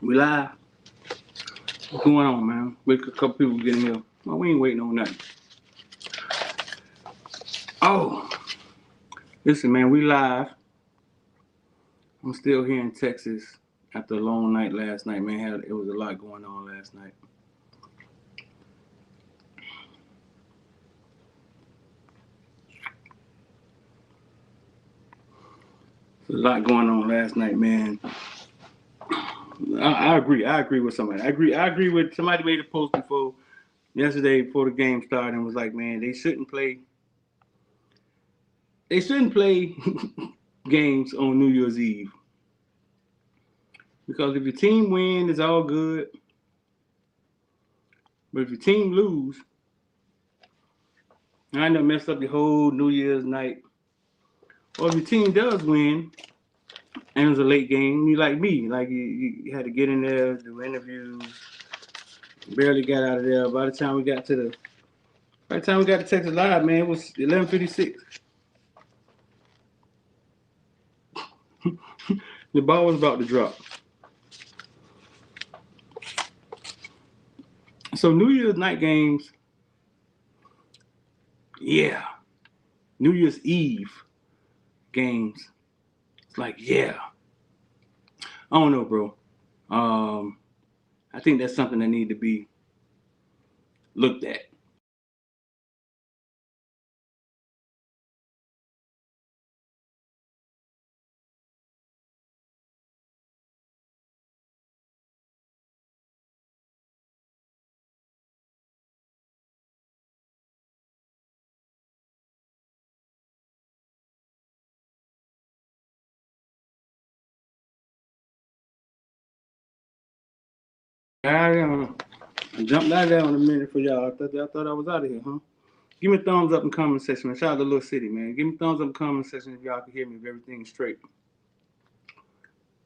We live. What's going on, man? Wait a couple people getting here. Well, we ain't waiting on nothing. Oh, listen, man, we live. I'm still here in Texas after a long night last night, man. It was a lot going on last night. There's a lot going on last night, man. I agree. I agree with somebody. I agree with somebody made a post yesterday before the game started and was like, man, they shouldn't play. They shouldn't play games on New Year's Eve. Because if your team wins, it's all good. But if your team lose, I end up messed up your whole New Year's night. Or if your team does win, and it was a late game, you like me, like you had to get in there, do interviews, barely got out of there. By the time we got to Texas Live, man, it was 11:56. The ball was about to drop. So New Year's night games, yeah. New Year's Eve games, it's like, yeah. I don't know, bro. I think that's something that need to be looked at. I jumped out of there in a minute for y'all. I thought I was out of here, huh? Give me a thumbs up in the comment section, man. Shout out to Little City, man. Give me a thumbs up in the comment section if y'all can hear me, if everything's straight.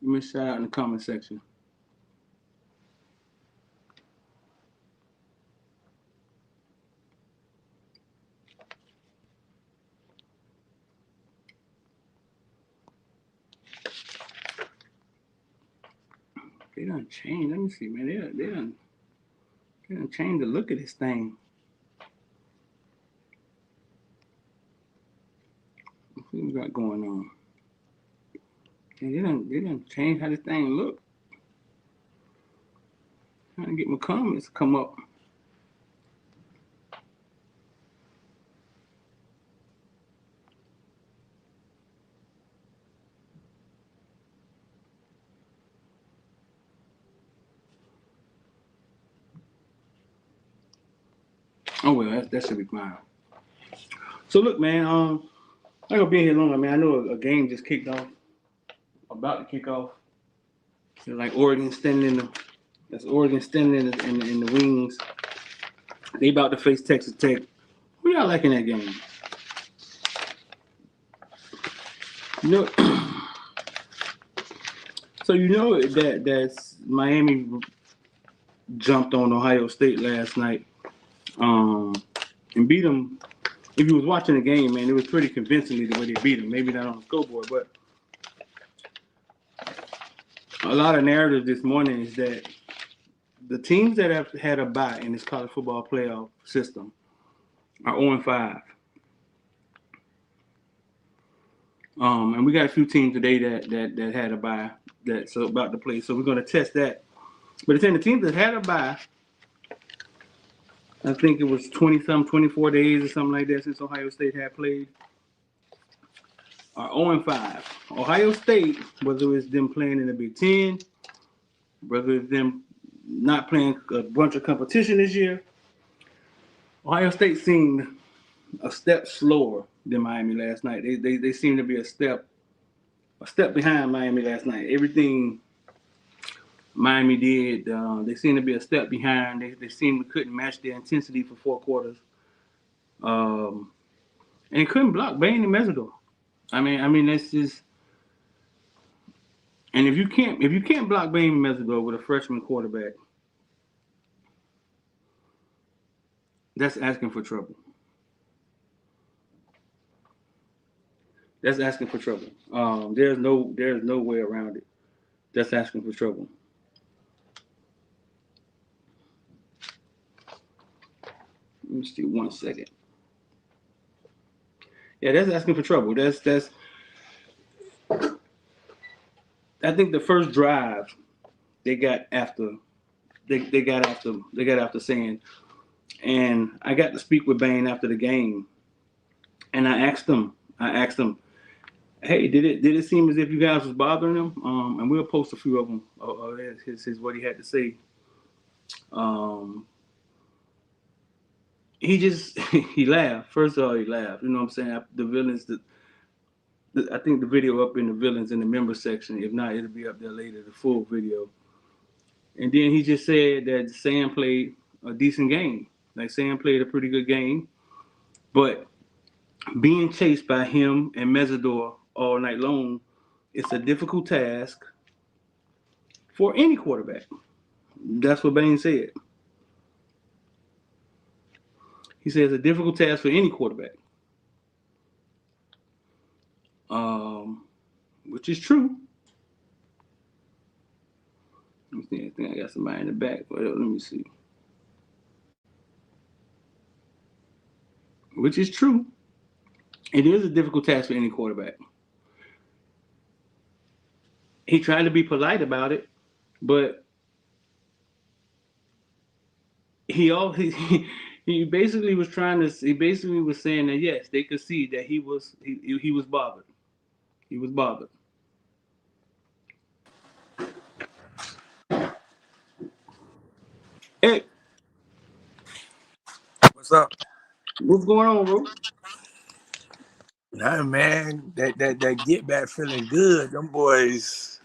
Give me a shout out in the comment section. They done changed. Let me see, man. They done changed the look of this thing. Let's see what we got going on. And they done change how this thing look. Trying to get my comments to come up. Oh well, that should be fine. So look, man, I'm not gonna be here long. I mean, I know a game just kicked off, about to kick off. So like Oregon standing in the wings. They about to face Texas Tech. Who y'all liking that game? You know, so you know that's Miami jumped on Ohio State last night, and beat them. If you was watching the game, man, it was pretty convincingly the way they beat them. Maybe not on the scoreboard, but a lot of narrative this morning is that the teams that have had a bye in this college football playoff system are 0-5. And we got a few teams today that had a bye that's about to play. So we're going to test that. But it's in the teams that had a bye. I think it was 24 days or something like that since Ohio State had played. Are 0-5. Ohio State, whether it's them playing in the Big Ten, whether it's them not playing a bunch of competition this year, Ohio State seemed a step slower than Miami last night. They seem to be a step behind Miami last night. Everything Miami did, they seem to be a step behind. They seemed to couldn't match their intensity for 4 quarters. And couldn't block Bain and Mesidor. I mean that's just. And if you can't block Bain and Mesidor with a freshman quarterback, that's asking for trouble. That's asking for trouble. There's no way around it. That's asking for trouble. Let me see 1 second. Yeah, that's asking for trouble. That's. I think the first drive they got after they got after saying, and I got to speak with Bain after the game, and I asked him, hey, did it seem as if you guys was bothering him? And we'll post a few of them. His what he had to say. Um, he just he laughed. First of all, he laughed. You know what I'm saying? The villains, I think the video up in the villains in the member section. If not, it'll be up there later. The full video. And then he just said that Sam played a decent game. Like Sam played a pretty good game, but being chased by him and Mesidor all night long, it's a difficult task for any quarterback. That's what Bain said. He says a difficult task for any quarterback, which is true. Let me see. I think I got somebody in the back. Well, let me see. Which is true. It is a difficult task for any quarterback. He tried to be polite about it, but he all he basically was trying to. He basically was saying that yes, they could see that he was bothered. He was bothered. Hey, What's up? what's going on, bro? Nah, man, that get back feeling good. Them boys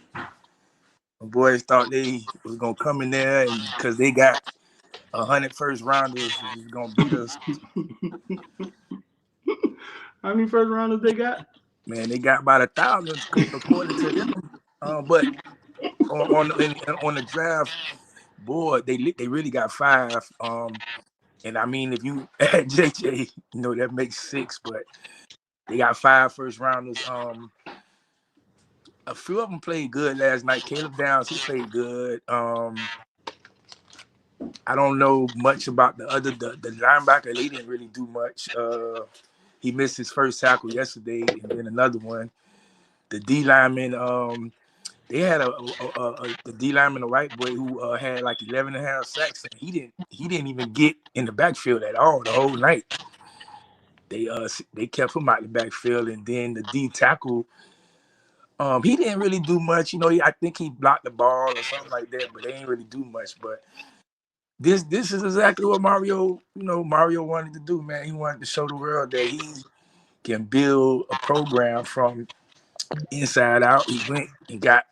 thought they was gonna come in there and because they got 100 first rounders was just gonna beat us. How many first rounders they got? Man, they got about 1,000 according to them. But on the draft board, they really got 5. And I mean, if you add JJ, that makes 6. But they got 5 first rounders. A few of them played good last night. Caleb Downs, he played good. I don't know much about the linebacker. They didn't really do much. He missed his first tackle yesterday, and then another one. The D lineman, they had the D lineman, a white boy who had like 11 and a half sacks, and he didn't even get in the backfield at all the whole night. They kept him out the backfield, and then the D tackle. He didn't really do much, I think he blocked the ball or something like that, but they ain't really do much. But this is exactly what Mario wanted to do, man. He wanted to show the world that he can build a program from inside out. He went and got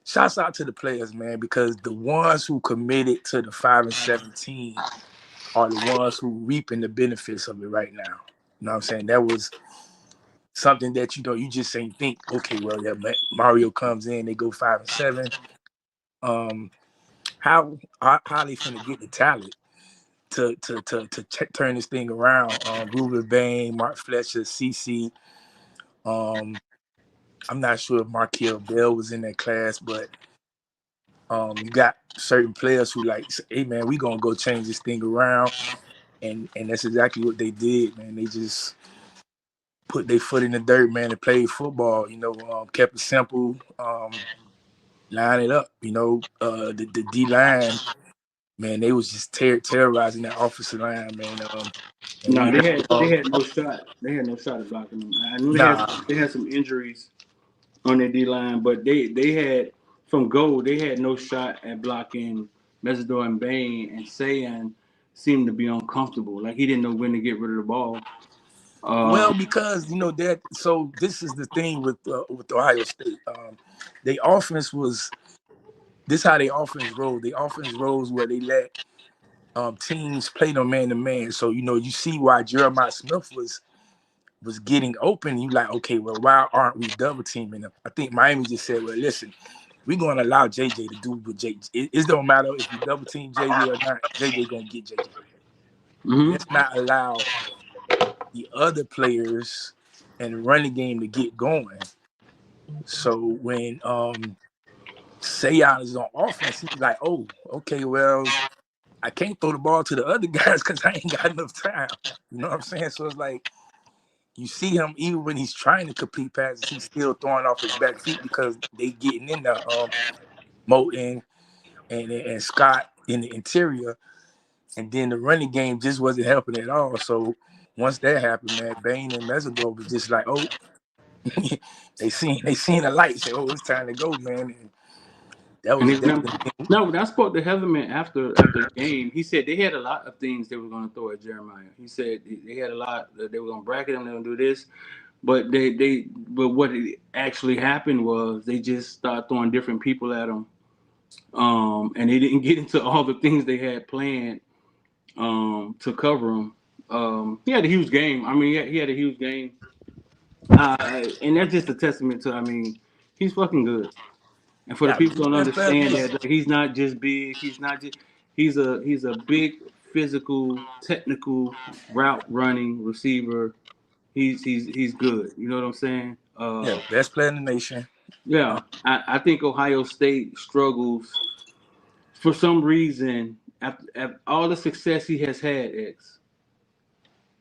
shouts out to the players, man, because the ones who committed to the 5-17 are the ones who reaping the benefits of it right now. You know what I'm saying? That was something that you just ain't think, okay, well, yeah, Mario comes in, they go 5-7. How they finna get the talent to turn this thing around? Ruben Bain, Mark Fletcher, CC. I'm not sure if Markel Bell was in that class, but you got certain players who like, hey man, we gonna go change this thing around, and that's exactly what they did, man. They just put their foot in the dirt, man, and played football. Kept it simple, line it up. The D line, man, they was just terrorizing that offensive line, man. And No, we they had no shot. They had no shot at blocking them. I knew they had some injuries on their D line, but they had from goal they had no shot at blocking Mesidor and Bain, and Sayan seemed to be uncomfortable. Like he didn't know when to get rid of the ball. Well, because that. So this is the thing with Ohio State. They offense was this how they offense rolled. The offense rolls where they let teams play them man to man. So you see why Jeremiah Smith was getting open. You like, okay, well, why aren't we double teaming them? I think Miami just said, well, listen, we're going to allow JJ to do what JJ. It don't matter if we double team JJ or not. JJ gonna get JJ. Mm-hmm. Let's not allow the other players and running game to get going. So when Sayon is on offense, he's like, oh, okay, well, I can't throw the ball to the other guys because I ain't got enough time. You know what I'm saying? So it's like you see him even when he's trying to complete passes, he's still throwing off his back feet because they getting in the Moten and Scott in the interior, and then the running game just wasn't helping at all. So once that happened, man, Bain and Mesidor was just like, oh, they seen the light, say, oh, it's time to go, man. And that And was they, definitely no, when I spoke to Heatherman after the game, he said they had a lot of things they were going to throw at Jeremiah. He said they had a lot that they were going to bracket him, they were going to do this, but but what actually happened was they just started throwing different people at him, and they didn't get into all the things they had planned to cover him. He had a huge game. I mean, he had a huge game, and that's just a testament to. I mean, he's fucking good. And for the yeah, people who don't best player in the understand nation. that, like, he's not just big. He's not just. He's a big physical, technical route running receiver. He's good. You know what I'm saying? Yeah, best player in the nation. Yeah. I think Ohio State struggles for some reason after all the success he has had.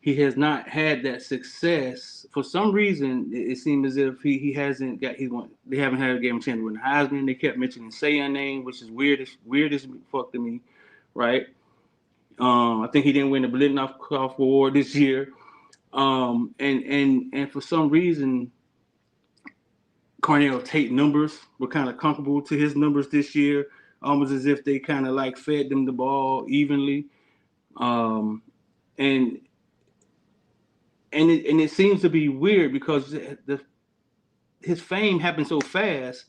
He has not had that success for some reason. It seemed as if he hasn't got they haven't had a game chance to win the Heisman. They kept mentioning Sayan name, which is weird as fuck to me, right? I think he didn't win the Blitnoff Award this year. And for some reason, Cornell Tate numbers were kind of comparable to his numbers this year, almost as if they kind of like fed them the ball evenly. Um, and it seems to be weird because his fame happened so fast.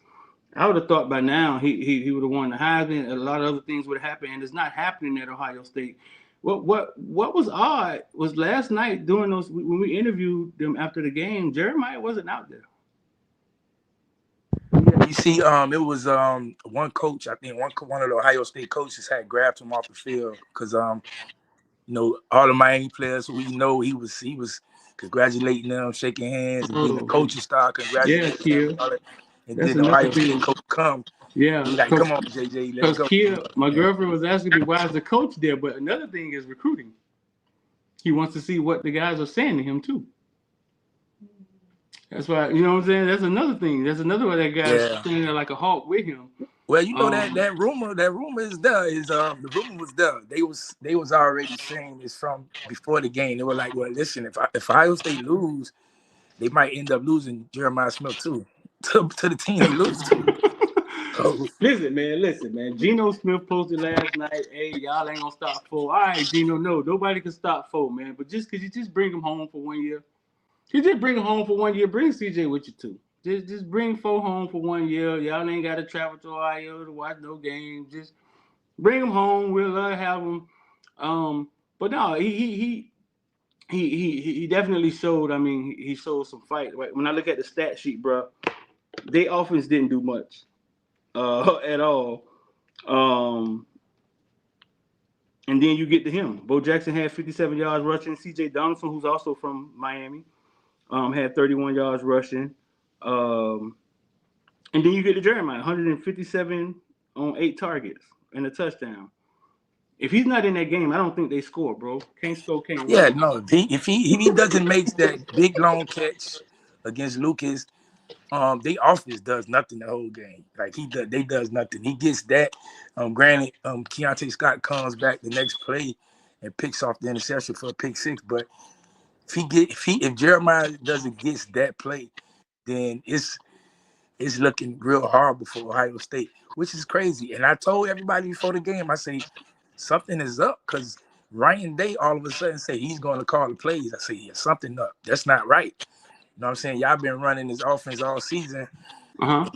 I would have thought by now he would have won the Heisman. A lot of other things would have happened, and it's not happening at Ohio State. What was odd was last night during those when we interviewed them after the game, Jeremiah wasn't out there. You see, it was one coach. I think one of the Ohio State coaches had grabbed him off the field because all the Miami players who we know, he was congratulating them, shaking hands, and then the coaches start Yeah, congratulating them and Kia. all that. And That's then the another Ohio thing. State coach come. Yeah, He like, come on, JJ, let's because go. Kia, my girlfriend was asking me why is the coach there, but another thing is recruiting. He wants to see what the guys are saying to him too. That's why, you know what I'm saying. That's another thing. That's another way that guy's Yeah. standing there like a hawk with him. Well, that rumor is there. Is the rumor was there. They was already saying this from before the game. They were like, well, listen, if Ohio State lose, they might end up losing Jeremiah Smith too to the team they lose to. So, Listen, man. Geno Smith posted last night, hey, y'all ain't gonna stop 4. All right, Geno, no, nobody can stop 4, man. But could you just bring him home for 1 year? You just bring him home for 1 year. Bring CJ with you too. Just bring 4 home for 1 year. Y'all ain't gotta travel to Ohio to watch no games. Just bring him home. We'll love to have him. But no, he definitely showed. I mean, he showed some fight. Right? When I look at the stat sheet, bro, they offense didn't do much at all. Um, and then you get to him. Bo Jackson had 57 yards rushing. C.J. Donaldson, who's also from Miami, had 31 yards rushing. And then you get to Jeremiah, 157 on 8 targets and a touchdown. If he's not in that game, I don't think they score, bro. Can't score, can't yeah, run. no, if he doesn't make that big long catch against Lucas, they offense does nothing the whole game. Like they does nothing. He gets that. Granted, Keontae Scott comes back the next play and picks off the interception for a pick six. But if Jeremiah doesn't get that play, then it's looking real horrible for Ohio State, which is crazy. And I told everybody before the game, I say something is up because Ryan Day all of a sudden say he's going to call the plays. I say, yeah, something up. That's not right. You know what I'm saying? Y'all been running this offense all season.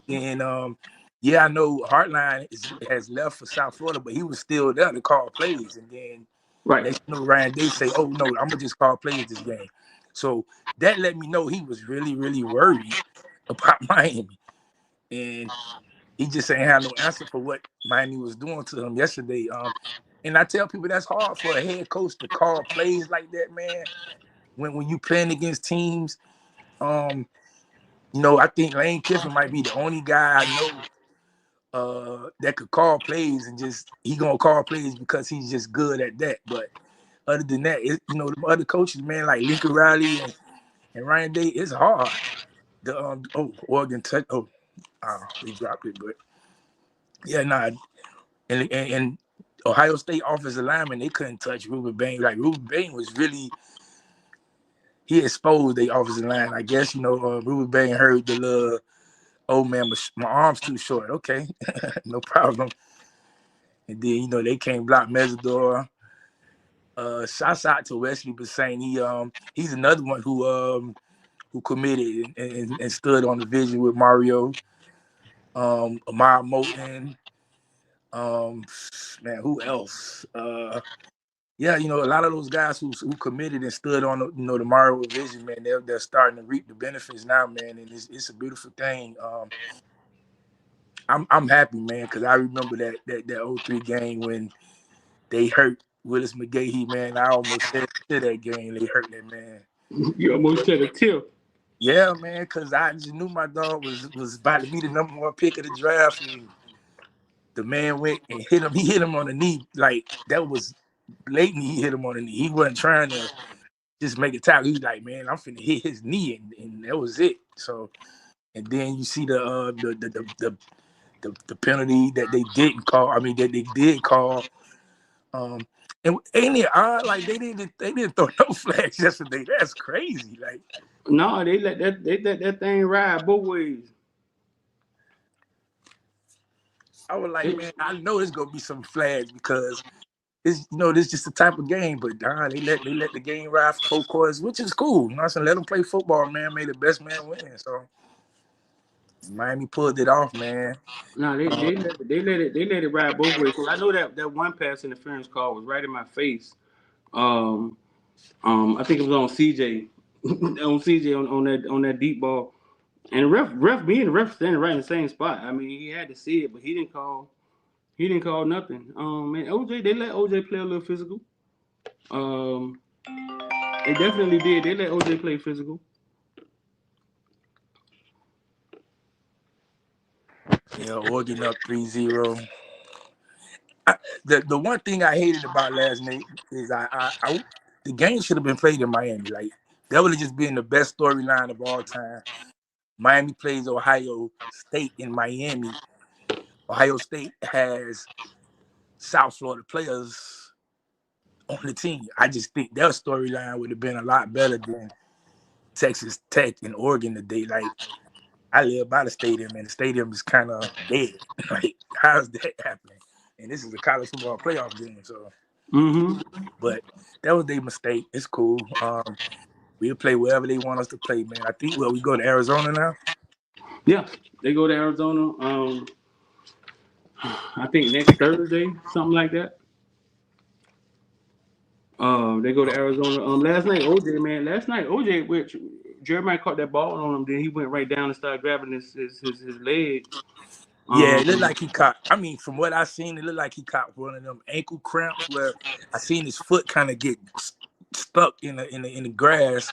And I know Hartline has left for South Florida, but he was still there to call plays. And then Right. next Ryan Day say, oh no, I'm gonna just call plays this game. So that let me know he was really, really worried about Miami. And he just ain't have no answer for what Miami was doing to him yesterday. And I tell people that's hard for a head coach to call plays like that, man. When you playing against teams, I think Lane Kiffin might be the only guy I know that could call plays and just he gonna call plays because he's just good at that. But other than that, the other coaches, man, like Lincoln Riley and Ryan Day, it's hard. The Oregon Tech, they dropped it, but yeah, nah, and Ohio State offensive lineman, they couldn't touch Ruben Bain. Like Ruben Bain was really he exposed the offensive line. I guess Ruben Bain heard the little old man, my arm's too short. Okay, no problem. And then they can't block Mesidor. Shouts out to Wesley Bassane. He's another one who committed and stood on the vision with Mario. Amar Moten. Man, who else? Yeah, a lot of those guys who committed and stood on the Mario vision, man, they're starting to reap the benefits now, man, and it's a beautiful thing. I'm happy, man, because I remember that 03 game when they hurt Willis McGahee, man. I almost said to that game they hurt that man. You almost said a tip. Yeah, man, because I just knew my dog was about to be the number one pick of the draft, and the man went and hit him. He hit him on the knee, like that was blatant. He hit him on the knee. He wasn't trying to just make a tackle. He was like, man, I'm finna hit his knee, and that was it. So, and then you see the penalty that they didn't call. I mean, that they did call. And ain't it odd? Like they didn't throw no flags yesterday. That's crazy. Like No, they let that thing ride both ways. I was like, man, I know there's gonna be some flags because it's this is just the type of game. But they let the game ride for 4 quarters, which is cool. You know what I'm saying? Let them play football, man. May the best man win. So Miami pulled it off, man. No, they let it ride both ways. So I know that one pass interference call was right in my face. Um, I think it was on CJ, on CJ on that deep ball, and ref standing right in the same spot. I mean, he had to see it, but he didn't call. He didn't call nothing. And OJ, they let OJ play a little physical. Um, they definitely did. They let OJ play physical. Yeah, Oregon up 3-0. The one thing I hated about last night is the game should have been played in Miami. Like that would have just been the best storyline of all time. Miami plays Ohio State in Miami. Ohio State has South Florida players on the team. I just think their storyline would have been a lot better than Texas Tech and Oregon today. Like I live by the stadium, and the stadium is kind of dead. Like how's that happening? And this is a college football playoff game, so. Mm-hmm. But that was their mistake. It's cool. We'll play wherever they want us to play, man. I think we go to Arizona now. Yeah, they go to Arizona. I think next Thursday, something like that. They go to Arizona. Last night OJ, which Jeremiah caught that ball on him, then he went right down and started grabbing his leg. Yeah, it looked Um, like he caught. I mean, from what I seen, it looked like he caught one of them ankle cramps where I seen his foot kind of get stuck in the grass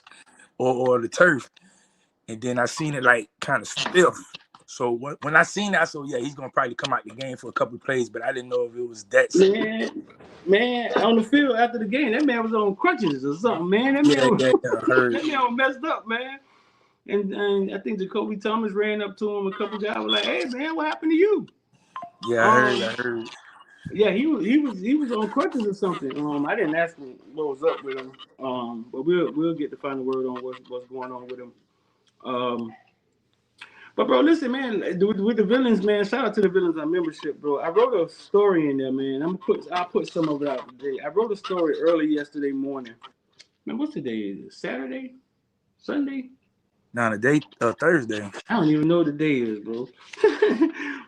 or the turf, and then I seen it like kind of stiff. So when I seen that, so yeah, he's gonna probably come out the game for a couple of plays, but I didn't know if it was that severe. man, on the field after the game, that man was on crutches or something, man. That Yeah, man, yeah, I heard. that man was messed up, man. And I think Jacoby Thomas ran up to him. A couple guys were like, "Hey, man, what happened to you?" Yeah, I Um, heard. yeah, he was on crutches or something. I didn't ask him what was up with him. But we'll get the final word on what's going on with him. Um, but bro, listen, man, with the villains, man. Shout out to the villains on membership, bro. I wrote a story in there, man. I'll put some of it out today. I wrote a story early yesterday morning. Man, what's today? Is it Saturday? Sunday? Now the day Thursday. I don't even know what the day is, bro.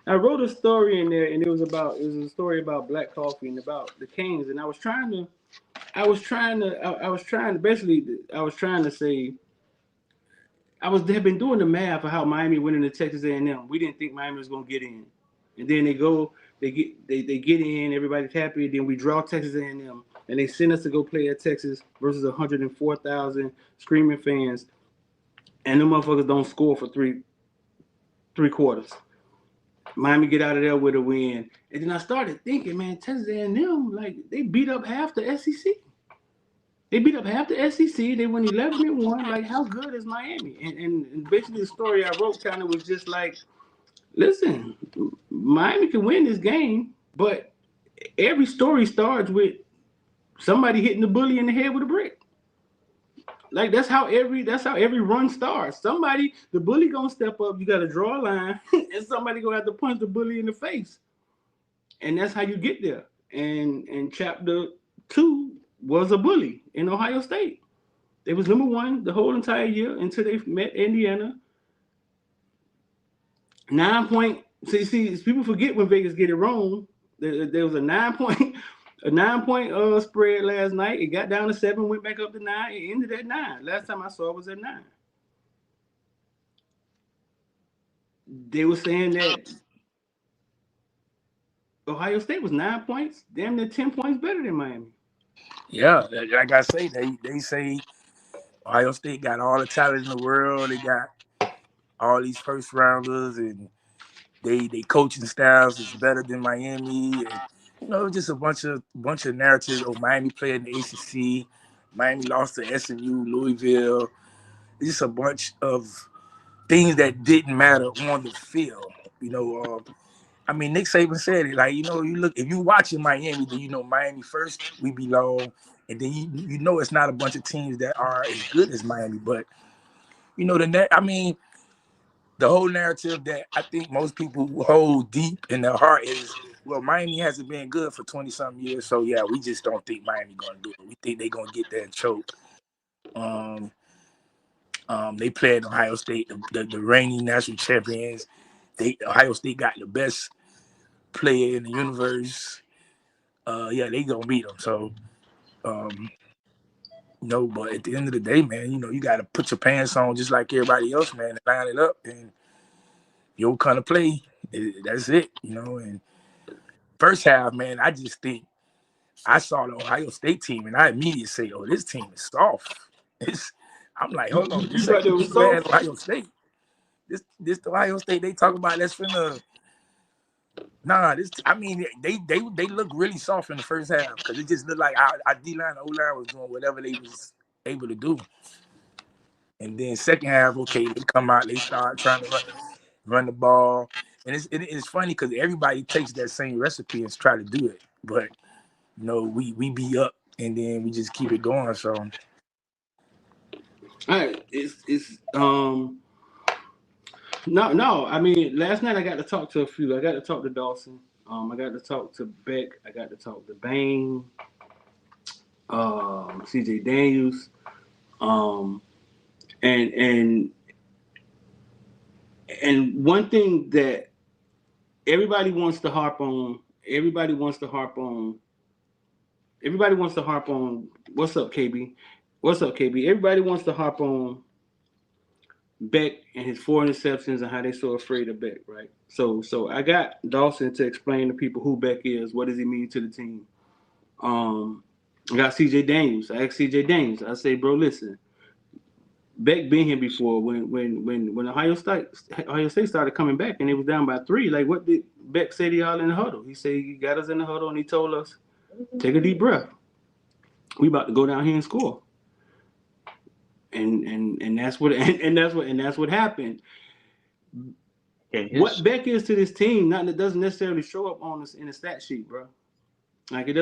I wrote a story in there, and it was a story about black coffee and about the Canes, and I was trying to basically I was trying to say they've been doing the math of how Miami went into Texas A&M. We didn't think Miami was gonna get in, and then they get in, everybody's happy. Then we draw Texas A&M, and they send us to go play at Texas versus 104,000 screaming fans, and the motherfuckers don't score for three quarters. Miami get out of there with a win. And then I started thinking, man, Texas A&M, like they beat up half the SEC. They beat up half the SEC. They went 11-1. Like, how good is Miami? And basically, the story I wrote kind of was just like, listen, Miami can win this game, but every story starts with somebody hitting the bully in the head with a brick. Like that's how every run starts. Somebody, the bully gonna step up. You got to draw a line, and somebody gonna have to punch the bully in the face, and that's how you get there. And chapter 2 was a bully in Ohio State. They was number 1 the whole entire year until they met Indiana. 9 point. See, people forget when Vegas get it wrong. There was a 9 point, a 9 point spread last night. It got down to 7, went back up to 9. It ended at 9. Last time I saw it was at 9. They were saying that Ohio State was 9 points, damn near 10 points better than Miami. Yeah, like I say, they say Ohio State got all the talent in the world. They got all these first rounders, and they coaching styles is better than Miami, and just a bunch of narratives. Oh, Miami played in the ACC, Miami lost to SMU, Louisville. It's just a bunch of things that didn't matter on the field. I mean, Nick Saban said it. Like, you look, if you watching Miami, then Miami first, we belong, and then it's not a bunch of teams that are as good as Miami, but I mean, the whole narrative that I think most people hold deep in their heart is, well, Miami hasn't been good for 20 something years, so yeah, we just don't think Miami gonna do it. We think they're gonna get there and choke. Um, they played Ohio State, the reigning national champions. Ohio State got the best player in the universe. Yeah, they gonna beat them. So, but at the end of the day, man, you got to put your pants on just like everybody else, man, and line it up, and you'll kind of play. That's it, And first half, man, I just think I saw the Ohio State team, and I immediately say, "Oh, this team is soft." I'm like, hold on, You this thought ain't they the was bad soft? Ohio State. This the Ohio State they talk about. That's finna. Nah, I mean, they look really soft in the first half because it just looked like our D line, O line was doing whatever they was able to do. And then second half, okay, they come out, they start trying to run the ball, and it's funny because everybody takes that same recipe and try to do it, but we be up and then we just keep it going. So All right, it's no. I mean, last night I got to talk to a few. I got to talk to Dawson. I got to talk to Beck. I got to talk to Bain. CJ Daniels. Um, and one thing that everybody wants to harp on. Everybody wants to harp on. Everybody wants to harp on. What's up, KB? What's up, KB? Everybody wants to harp on Beck and his 4 interceptions and how they're so afraid of Beck, right? So I got Dawson to explain to people who Beck is. What does he mean to the team? I got CJ Daniels. I asked CJ Daniels. I say, bro, listen. Beck been here before when Ohio State started coming back and it was down by 3. Like, what did Beck say to y'all in the huddle? He said he got us in the huddle and he told us, take a deep breath. We about to go down here and score. And that's what that's what happened. What Beck is to this team, not that doesn't necessarily show up on this in the stat sheet, bro. Like it's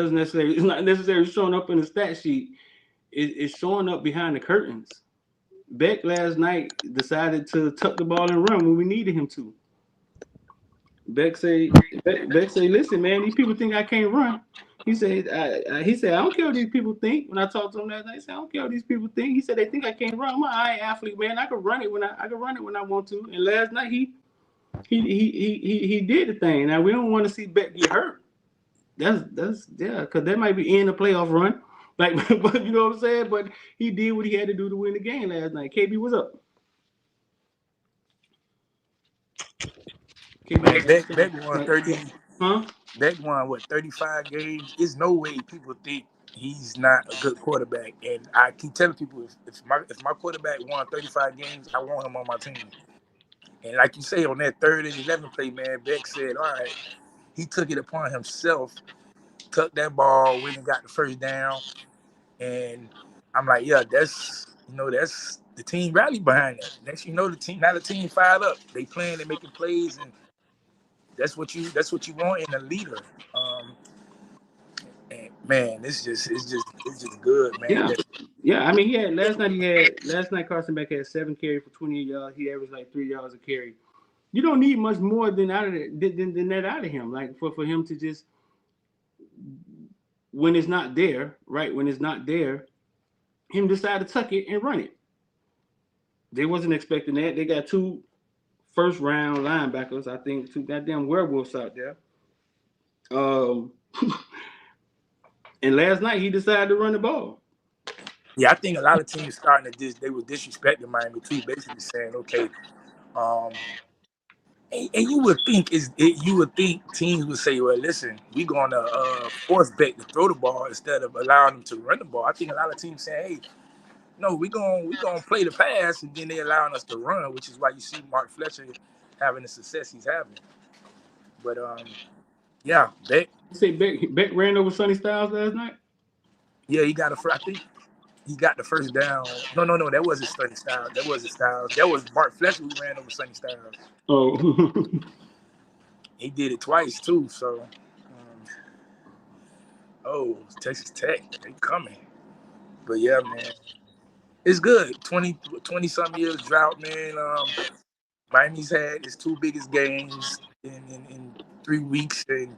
not necessarily showing up in the stat sheet. It's showing up behind the curtains. Beck last night decided to tuck the ball and run when we needed him to. Beck say, listen, man, these people think I can't run. He said, I don't care what these people think. When I talked to him last night, he said, I don't care what these people think. He said they think I can't run. I'm an eye athlete, man. I can run it when I want to. And last night he did the thing. Now we don't want to see Beck get hurt. That's yeah, because that might be in the playoff run. Like, but you know what I'm saying? But he did what he had to do to win the game last night. KB, what's up? man, KB, Beck won 30. huh? Beck won what 35 games. There's no way people think he's not a good quarterback. And I keep telling people if my quarterback won 35 games, I want him on my team. And like you say, on that 3rd and 11 play, man, Beck said, all right, he took it upon himself, tucked that ball, went and got the first down. And I'm like, yeah, that's the team rallied behind that. Next you know, the team fired up. They playing, they making plays, and that's what you want in a leader. And man, it's just good, man. Yeah. Yeah, I mean, last night Carson Beck had 7 carries for 28 yards. He averaged like 3 yards a carry. You don't need much more than that out of him. Like for him to just, when it's not there, right? When it's not there, him decide to tuck it and run it. They wasn't expecting that. They got 2 first round linebackers. I think 2 goddamn werewolves out there. Um, and last night he decided to run the ball. Yeah, I think a lot of teams starting to they were disrespecting Miami too, basically saying, okay, and you would think teams would say, well, listen, we're gonna force Beck to throw the ball instead of allowing him to run the ball. I think a lot of teams say, hey, no, we gonna play the pass, and then they allowing us to run, which is why you see Mark Fletcher having the success he's having. But yeah, Beck, You say Beck ran over Sonny Styles last night? yeah, I think he got the first down. No, that wasn't Sonny Styles. That wasn't Styles. That was Mark Fletcher who ran over Sonny Styles. Oh. He did it twice too. So, Texas Tech, they coming. But yeah, man, it's good. 20 some years drought, man. Miami's had its 2 biggest games in 3 weeks, and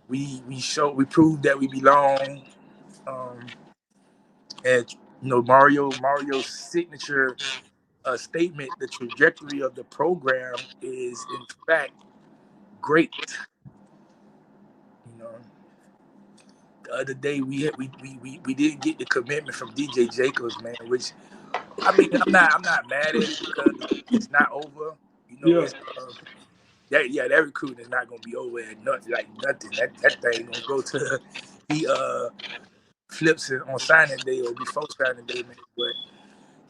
we proved that we belong. And Mario's signature statement: the trajectory of the program is in fact great. You know, the other day we didn't get the commitment from DJ Jacobs, man. Which I mean, I'm not mad at it because it's not over. You know, Yeah. it's that recruiting is not gonna be over at nothing. That thing gonna go to he flips it on signing day or before signing day, man. But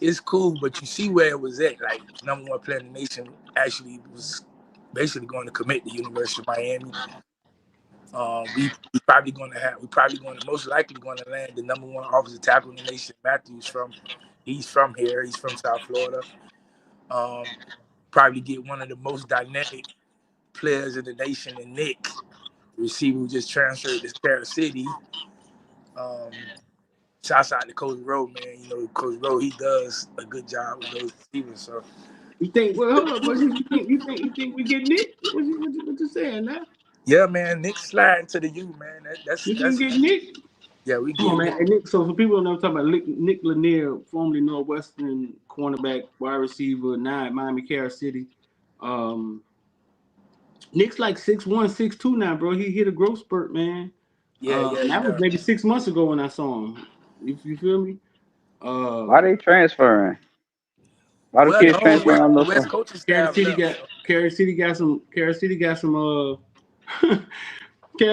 it's cool. But you see where it was at. Like #1 player in the nation actually was basically going to commit to University of Miami. We probably going to most likely going to land the #1 offensive tackle in the nation. He's from here. He's from South Florida. Probably get one of the most dynamic players in the nation in Nick, receiver who just transferred to Carol City. Shouts out to Coach Rowe, man. You know, Coach Rowe, he does a good job with those receivers. So You think? Well, hold up. You think we get Nick? What you saying now? yeah, man, Nick's sliding to the U, man. You think we get Nick? Yeah, we Come on, get man. Nick. And Nick, so for people who know, I'm talking about Nick Lanier, formerly Northwestern cornerback, wide receiver, now at Miami Carol City. Nick's like 6'1", 6'2" now, bro. He hit a growth spurt, man. Yeah. That was maybe 6 months ago when I saw him. You feel me? Why they transferring? Why do Well, kids transferring on The the West phone? coaching Carol staff City left. got some Carol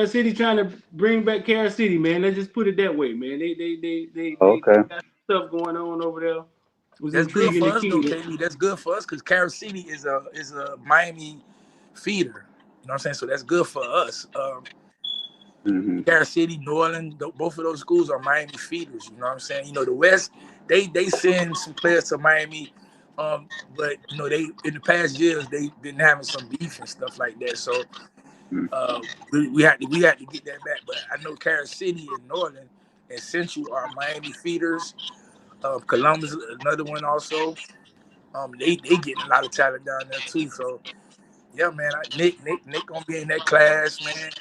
City trying to bring back Carol City, man. Let's just put it that way, man. They Okay. got stuff going on over there. It was That's good intriguing for to us, though, kid. KB. That's good for us because Carol City is a Miami feeder. You know what I'm saying? So that's good for us. Carol City, New Orleans, both of those schools are Miami feeders. You know what I'm saying? You know, the West, they send some players to Miami, but you know, they in the past years they've been having some beef and stuff like that. So we had to get that back. But I know Carol City and New Orleans and Central are Miami feeders. Columbus, another one also. They getting a lot of talent down there too. So yeah, man, Nick gonna be in that class, man.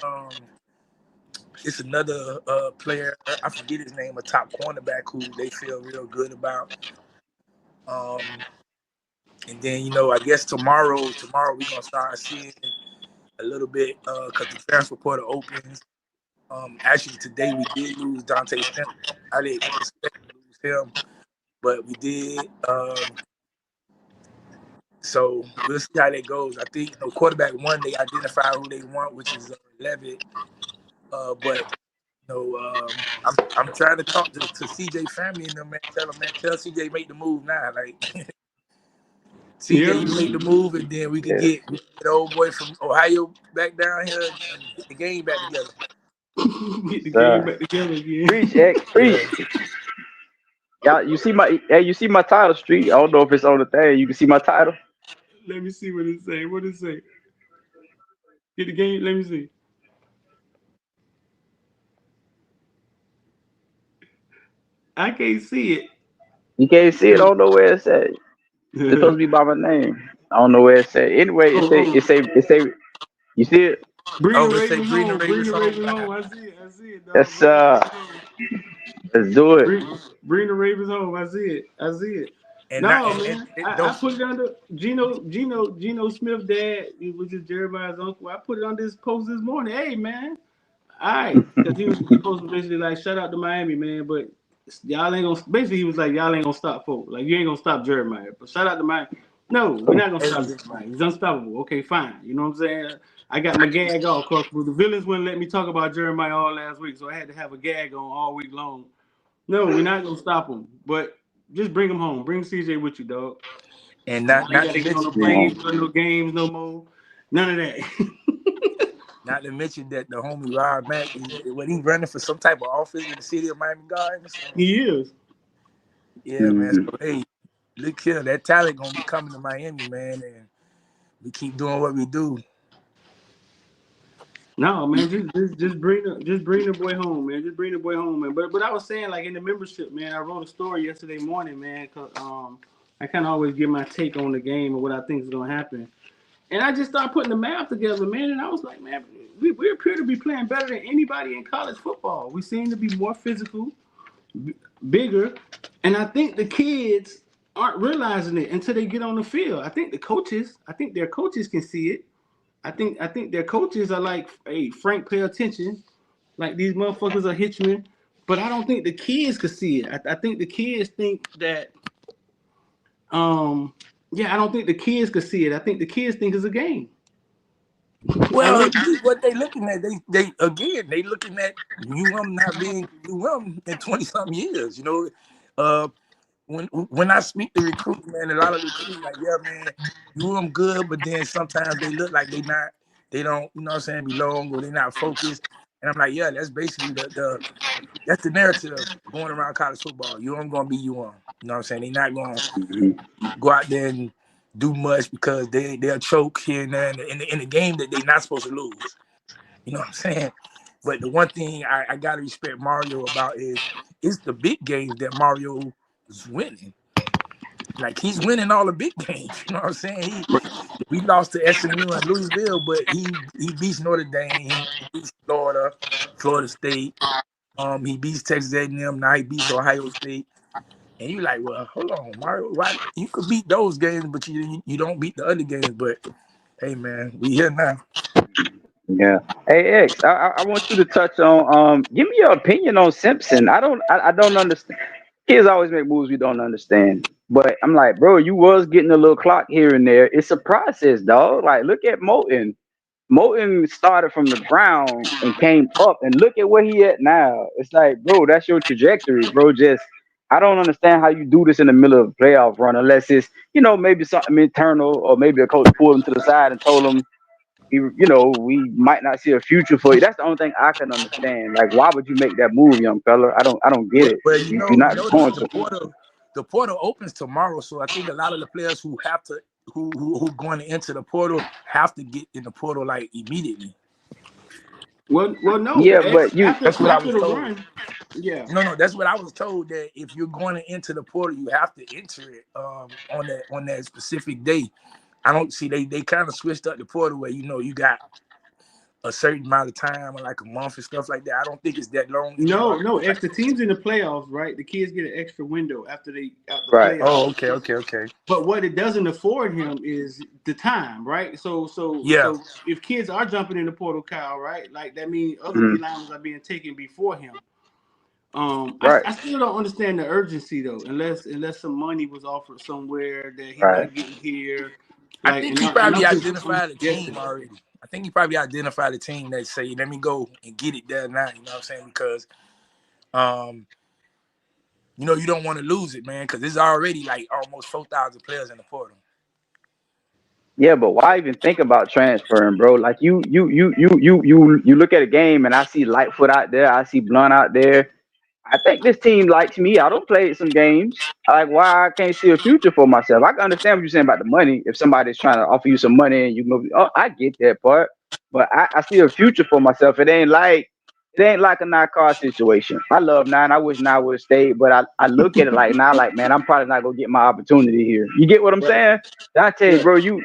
It's another player, I forget his name, a top cornerback who they feel real good about. And then, you know, I guess tomorrow we're gonna start seeing a little bit because the transfer portal opens. Actually today we did lose Dante Stemple. I didn't expect to lose him, but we did. So we'll see how that goes. I think, you know, quarterback one, they identify who they want, which is Levitt. But you know, I'm trying to talk to CJ family and them, man. Tell CJ make the move now. Like CJ, you make the move, and then we could get the old boy from Ohio back down here and get the game back together. Get the game back together again. Preach, X, preach. Y'all, you see my title street. I don't know if it's on the thing. You can see my title. Let me see what it say. What it say? Get the game. Let me see. I can't see it. You can't see it. I don't know where it's at. It's supposed to be by my name. I don't know where it's at. Anyway, it say. You see it? Bring the Oh, let's say Ravens bring the home. Bring Ravens the home. Ravens home. I see it. I see it, dog. Let's let's do it. Bring the Ravens home. I see it. I see it. And not No, and man. it I don't. put it under Gino Smith dad, which is Jeremiah's uncle. I put it on this post this morning. Hey, man. All right. Because he was supposed to basically like, shout out to Miami, man. But y'all ain't going to, basically, he was like, y'all ain't going to stop folk. Like, you ain't going to stop Jeremiah. But shout out to Miami. No, we're not going to stop Jeremiah. He's unstoppable. Okay, fine. You know what I'm saying? I got my gag off, cause the villains wouldn't let me talk about Jeremiah all last week, so I had to have a gag on all week long. No, we're not gonna stop him, but just bring him home. Bring CJ with you, dog. And Y'all not ain't not gotta to get on mention the plane for no games no more. None of that. not to mention that the homie Rob Mack is when he running for some type of office in the city of Miami Gardens. So, He is. yeah, man. So hey, look here, that talent gonna be coming to Miami, man, and we keep doing what we do. No, man, just bring the boy home, man. Just bring the boy home, man. But I was saying, like in the membership, man, I wrote a story yesterday morning, man. Cause I kind of always give my take on the game and what I think is gonna happen. And I just started putting the math together, man. And I was like, man, we appear to be playing better than anybody in college football. We seem to be more physical, bigger, and I think the kids aren't realizing it until they get on the field. I think their coaches can see it. I think their coaches are like, hey, Frank, pay attention. Like these motherfuckers are Hitchman. But I don't think the kids could see it. I think the kids think that yeah, I don't think the kids could see it. I think the kids think it's a game. Well, And what they looking at, they again, they looking at not being in 20 something years. You know, uh, when I speak to recruits, man, a lot of recruits like, yeah, man, good, but then sometimes they look like they don't, you know what I'm saying, belong or they're not focused. And I'm like, yeah, that's basically that's the narrative going around college football. Gonna be You know what I'm saying? They're not gonna go out there and do much because they'll choke here and there in the game that they're not supposed to lose. You know what I'm saying? But the one thing I gotta respect Mario about is it's the big games that Mario is winning. Like he's winning all the big games. You know what I'm saying? We lost to SMU and Louisville, but he beats Notre Dame, he beats Florida State. He beats Texas A&M. Now he beats Ohio State. And you like, well, hold on, Mario. Why you could beat those games, but you don't beat the other games. But hey, man, we here now. Yeah. Hey X, I want you to touch on give me your opinion on Simpson. I don't understand. Kids always make moves we don't understand. But I'm like, bro, you was getting a little clock here and there. It's a process, dog. Like look at Moulton. Moulton started from the ground and came up and look at where he at now. It's like, bro, that's your trajectory, bro. Just I don't understand how you do this in the middle of a playoff run unless it's, maybe something internal or maybe a coach pulled him to the side and told him we might not see a future for you. That's the only thing I can understand. Like, why would you make that move, young fella? I don't get it. Well, You're you not notice going to. the portal opens tomorrow, so I think a lot of the players who have to who going to enter the portal have to get in the portal like immediately. well, no. Yeah, but That's what I After was the told. run, yeah. No, that's what I was told, that if you're going to enter the portal, you have to enter it on that specific day. I don't see they kind of switched up the portal where you got a certain amount of time, or like a month and stuff like that. I don't think it's that long anymore. No, extra teams in the playoffs, right? The kids get an extra window after the right. playoffs. Oh, okay. But what it doesn't afford him is the time, right? Yeah. So if kids are jumping in the portal, Kyle, right? Like that means other Mhm. D linemen are being taken before him. Right. I still don't understand the urgency though, unless some money was offered somewhere that he's Right. not getting here. I Like, think he and probably I'm just identified a team guessing. already. I think he probably identified a team that say, let me go and get it there now. You know what I'm saying? Because you don't want to lose it, man, because there's already like almost 4,000 players in the portal. Yeah, but why even think about transferring, bro? Like you look at a game and I see Lightfoot out there, I see Blunt out there. I think this team likes me. I don't play some games. Like why I can't see a future for myself. I can understand what you're saying about the money. If somebody's trying to offer you some money and you can go, oh, I get that part. But I see a future for myself. It ain't like a Nine situation. I love Nine. I wish Nine would have stayed, but I look at it like now, like man, I'm probably not gonna get my opportunity here. You get what I'm Right. saying? I tell you, Right. bro, you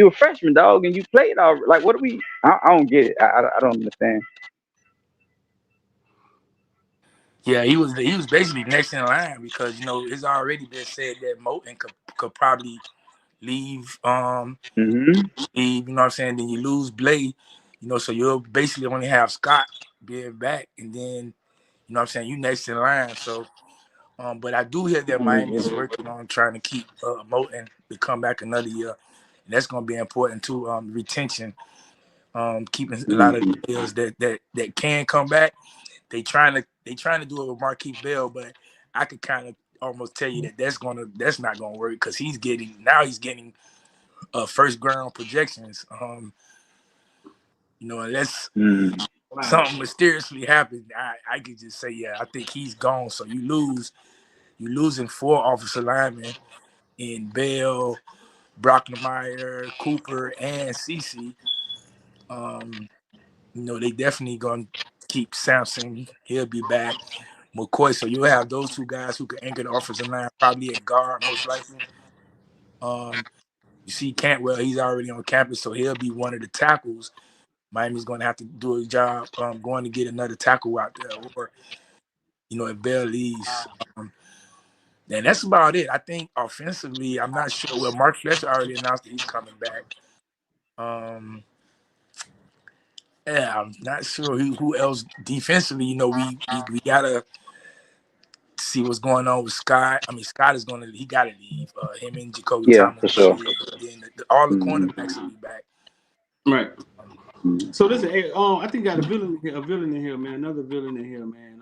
a freshman, dog, and you played all like what do we? I don't get it. I don't understand. Yeah, he was basically next in line because it's already been said that Moten could probably leave. Hmm. Leave. You know what I'm saying? Then you lose Blade. So you'll basically only have Scott being back, and then what I'm saying, you next in line. So, but I do hear that Miami is working on trying to keep Moten to come back another year, and that's going to be important too. Retention, keeping a lot of the players that can come back. They trying to do it with Marquise Bell, but I could kind of almost tell you that that's not gonna work because he's getting first ground projections. Unless Wow. something mysteriously happened, I could just say yeah, I think he's gone. So you losing 4 offensive linemen in Bell, Brocknemeyer, Cooper, and CC. Um, they definitely gonna keep Sampson. He'll be back. McCoy. So you'll have those two guys who can anchor the offensive line, probably at guard, most likely. Um, you see Cantwell, he's already on campus, so he'll be one of the tackles. Miami's going to have to do a job going to get another tackle out there, or if Bell leaves. And that's about it. I think offensively, I'm not sure. Well, Mark Fletcher already announced that he's coming back. Um, yeah, I'm not sure who else defensively. We gotta see what's going on with Scott. I mean, Scott is he got to leave. Him and Jacoby Yeah, Thomas for got to sure. leave. Then all the Mhm. cornerbacks will be back. Right. Um, So listen, hey, I think got a villain in here, man. Another villain in here, man.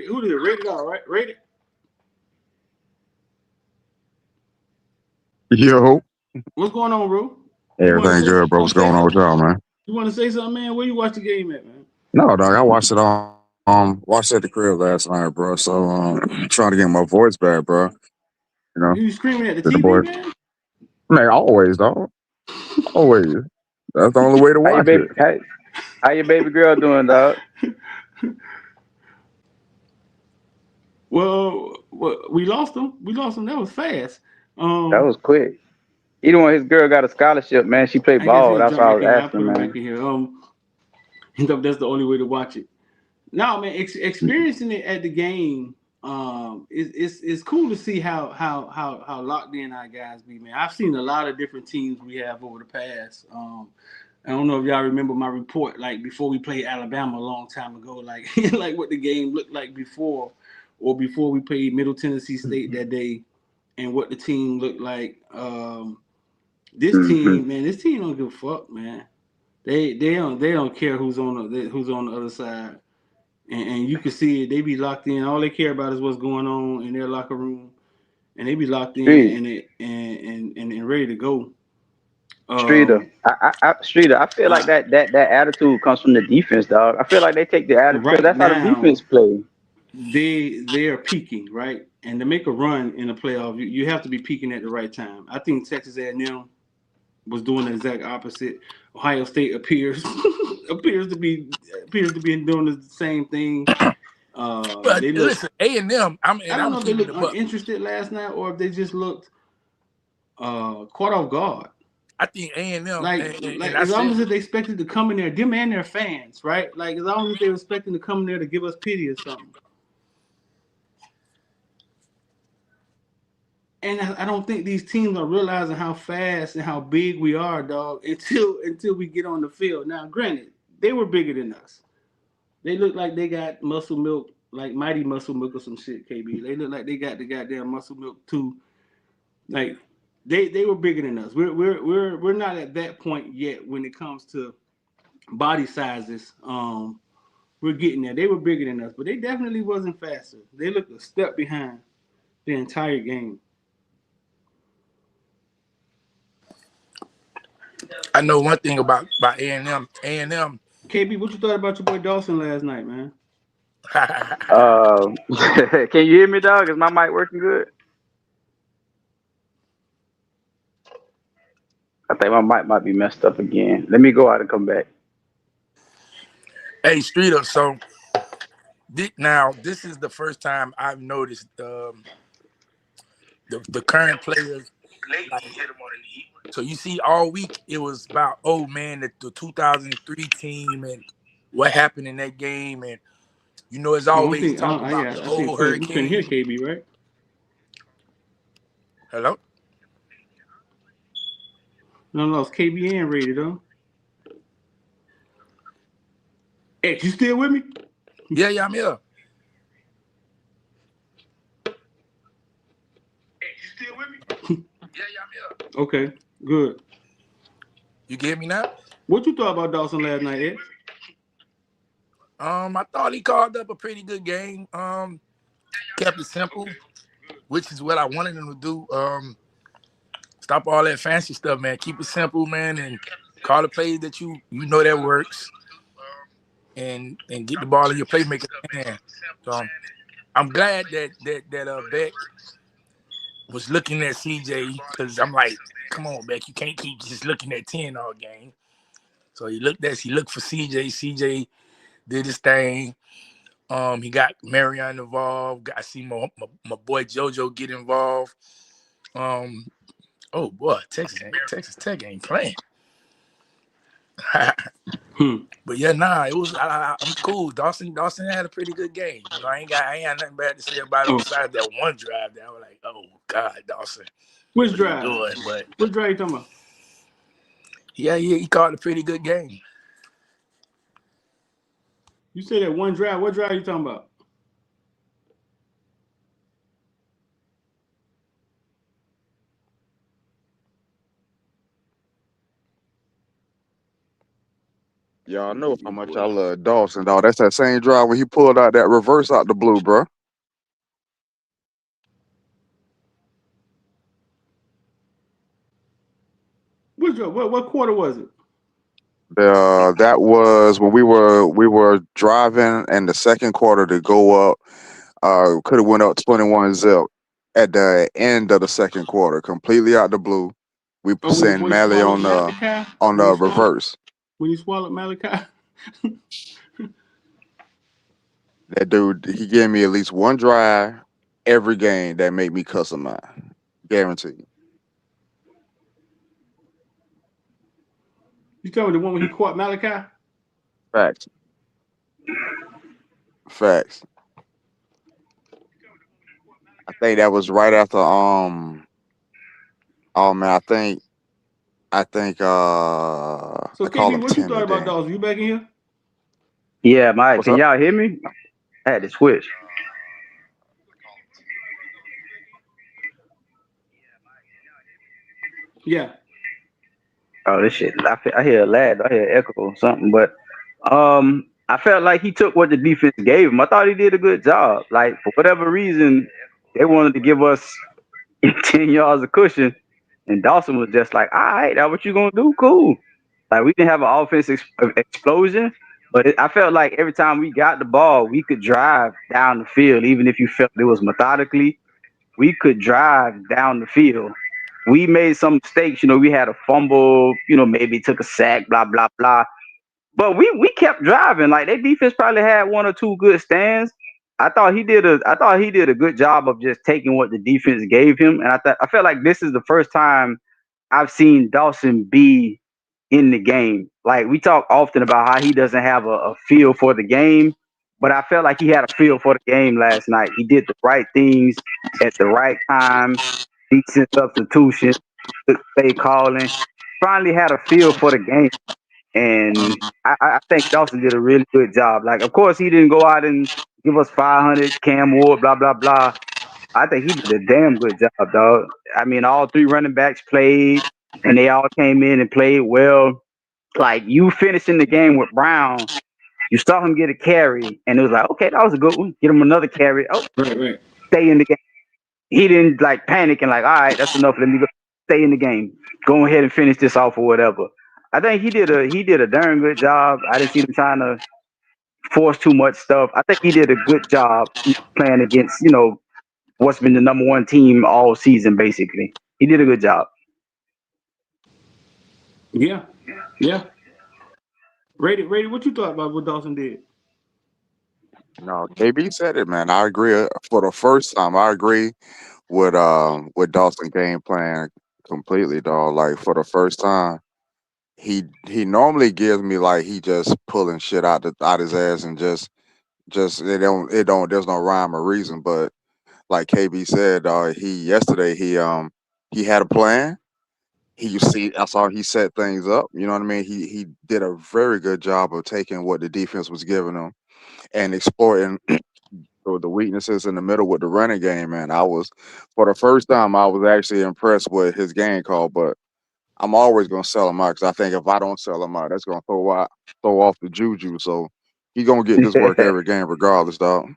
Who did it? Rated R, right? Rated. Yo, What's going on, bro? You want to everything say? good, You bro. want What's to say going on with something? y'all, man? You want to say something, man? Where you watch the game at, man? No, dog. I watched it on watched it at the crib last night, bro. So trying to get my voice back, bro. You know, You screaming at the to the TV, boy. man? Man, always, dog. Always. That's the only way to How your watch baby? it. How your baby girl doing, dog? Well, we lost him. We lost him. That was fast. That Um, was quick. Either one, his girl got a scholarship, man. She played I guess ball. he'll That's jump why I back was in. I'll put asking, him back man. in here. That's the only way to watch it. No, man, experiencing it at the game, it's cool to see how locked in our guys be, man. I've seen a lot of different teams we have over the past. I don't know if y'all remember my report, like before we played Alabama a long time ago, like like what the game looked like before, or before we played Middle Tennessee State that day, and what the team looked like. This Hmm. team, man, this team don't give a fuck, man. They don't care who's on the other side, and you can see it. They be locked in. All they care about is what's going on in their locker room, and they be locked in Street, and it and ready to go. Streeter, Um, Streeter. I feel like uh, that attitude comes from the defense, dog. I feel like they take the attitude because right that's how the now defense play. they are peaking, right, and to make a run in the playoff, you have to be peaking at the right time. I think Texas A&M was doing the exact opposite. Ohio State appears to be doing the same thing. but They look. listen, A&M. I And don't I'm know if they keeping looked the buck. uninterested last night or if they just looked caught off guard. I think A&M, Like, and like I it's said almost as if they expected to come in there, them and their fans, right? Like it's almost as if they were expecting to come in there to give us pity or something. And I don't think these teams are realizing how fast and how big we are, dog, until we get on the field. Now, granted, they were bigger than us. They look like they got muscle milk, like mighty muscle milk or some shit, KB. They look like they got the goddamn muscle milk too. Like they were bigger than us. We're not at that point yet when it comes to body sizes. We're getting there. They were bigger than us, but they definitely wasn't faster. They looked a step behind the entire game. I know one thing about A&M. A&M. KB, what you thought about your boy Dawson last night, man? Can you hear me, dog? Is my mic working good? I think my mic might be messed up again. Let me go out and come back. Hey, Streeter. So now this is the first time I've noticed the current players. Like, so you see, all week it was about, oh man, the 2003 team and what happened in that game, and it's I don't always think. talk about Yeah, the I think old we couldn't hear Hurricane. KB, right? Hello. No, lost KB and rated though. X, you still with me? Yeah, I'm here. You still with me? I'm here. Okay, good. You get me now? What you thought about Dawson last night, X? I thought he called up a pretty good game. Kept it simple, which is what I wanted him to do. Stop all that fancy stuff, man. Keep it simple, man, and call the plays that you know that works, and get the ball in your playmaker's hand. So I'm glad that Beck was looking at CJ, because I'm like, come on, Beck, you can't keep just looking at 10 all game. So he looked for CJ. CJ did his thing. He got Marion involved. I see my boy JoJo get involved. Oh boy, Texas Tech ain't playing. But yeah, it was. I'm cool. Dawson had a pretty good game. I ain't had nothing bad to say about it besides that one drive that I was like, oh God, Dawson. Which drive? Doing? But which drive you talking about? Yeah, he called a pretty good game. You said that one drive. What drive you talking about? Y'all know how much I love Dawson, dog. That's that same drive when he pulled out that reverse out the blue, bro. Which drive? What quarter was it? That was when we were driving in the second quarter to go up. Could have went up 21-0 at the end of the second quarter, completely out the blue. We sent Mally on the reverse. When you swallowed Malachi. That dude, he gave me at least one drive every game that made me cuss him out. Guaranteed. You talking about the one when he caught Malachi? Facts. Facts. I think that was right after oh man, I think So I call him KB, what you Timmy thought about then. Dawson? You back in here? Yeah, Mike. What's Can up? y'all hear me? I had to switch. Yeah. Oh, this shit. I hear a lag. I hear an echo or something. But I felt like he took what the defense gave him. I thought he did a good job. Like, for whatever reason, they wanted to give us 10 yards of cushion, and Dawson was just like, all right, that's what you going to do? Cool. Like, we didn't have an offense explosion, but I felt like every time we got the ball, we could drive down the field, even if you felt it was methodically. We could drive down the field. We made some mistakes. We had a fumble, maybe took a sack, blah, blah, blah. But we kept driving. Like, their defense probably had one or two good stands. I thought he did a good job of just taking what the defense gave him. And I felt like this is the first time I've seen Dawson be in the game. Like, we talk often about how he doesn't have a feel for the game, but I felt like he had a feel for the game last night. He did the right things at the right time, decent substitution, good play calling. Finally had a feel for the game. And I think Dawson did a really good job. Like, of course, he didn't go out and give us 500, Cam Ward, blah, blah, blah. I think he did a damn good job, dog. I mean, all three running backs played, and they all came in and played well. Like, you finishing the game with Brown, you saw him get a carry, and it was like, okay, that was a good one. Get him another carry. Oh, Right. stay in the game. He didn't like panic and like, all right, that's enough. Let me go. Stay in the game. Go ahead and finish this off or whatever. I think he did a darn good job. I didn't see him trying to force too much stuff. I think he did a good job playing against what's been the number one team all season. Basically, he did a good job. Yeah, yeah. Rated. What you thought about what Dawson did? No, KB said it, man. I agree. For the first time, I agree with Dawson game plan completely, dog. Like for the first time, he normally gives me like he just pulling shit out his ass and just it don't there's no rhyme or reason. But like KB said, he had a plan. I saw he set things up. You know what I mean? He did a very good job of taking what the defense was giving him and exploiting the weaknesses in the middle with the running game. Man, for the first time I was actually impressed with his game call. But I'm always gonna sell him out because I think if I don't sell him out, that's gonna throw off the juju. So he gonna get his work every game regardless, dog.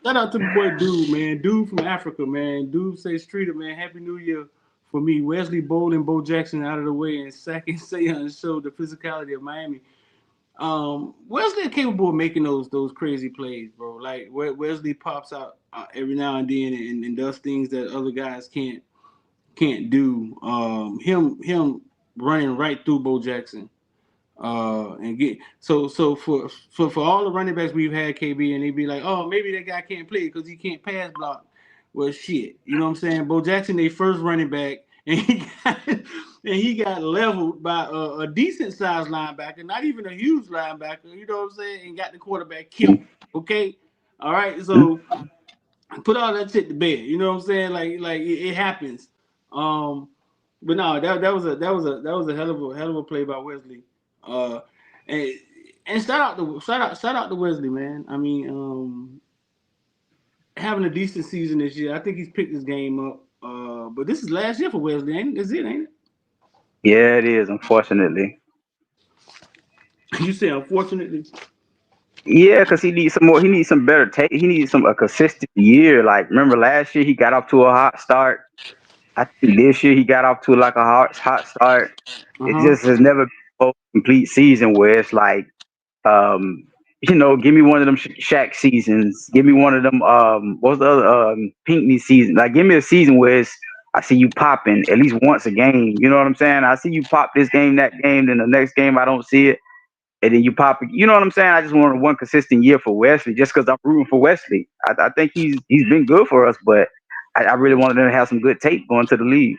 Shout out to the boy Dude, man. Dude from Africa, man. Dude say Streeter, man. Happy New Year for me. Wesley Bowl and Bo Jackson out of the way and second Sayon showed the physicality of Miami. Wesley is capable of making those crazy plays, bro. Like Wesley pops out every now and then and does things that other guys can't do. Him running right through Bo Jackson. And get so for all the running backs we've had, KB, and they be like, oh, maybe that guy can't play because he can't pass block. Well, shit, you know what I'm saying? Bo Jackson, they first running back, and he got leveled by a decent sized linebacker, not even a huge linebacker. You know what I'm saying? And got the quarterback killed. Okay, all right. So put all that shit to bed. You know what I'm saying? Like it happens. Um, but no, that was a hell of a play by Wesley. Uh, and and shout out to Wesley, man. I mean, having a decent season this year. I think he's picked his game up. But this is last year for Wesley, ain't it? Is it? Ain't Yeah, it is. Unfortunately, it? You say unfortunately. yeah, because he needs some more. He needs some better take. He needs some a consistent year. Like remember last year, he got off to a hot start. I think this year he got off to like a hot start. Uh It huh. just has never been a complete season where it's like, give me one of them Shaq seasons. Give me one of them. What's the other Pinkney season? Like, give me a season where I see you popping at least once a game. You know what I'm saying? I see you pop this game, that game, then the next game I don't see it, and then you pop it. You know what I'm saying? I just wanted one consistent year for Wesley, just because I'm rooting for Wesley. I think he's been good for us, but I really wanted him to have some good tape going to the league.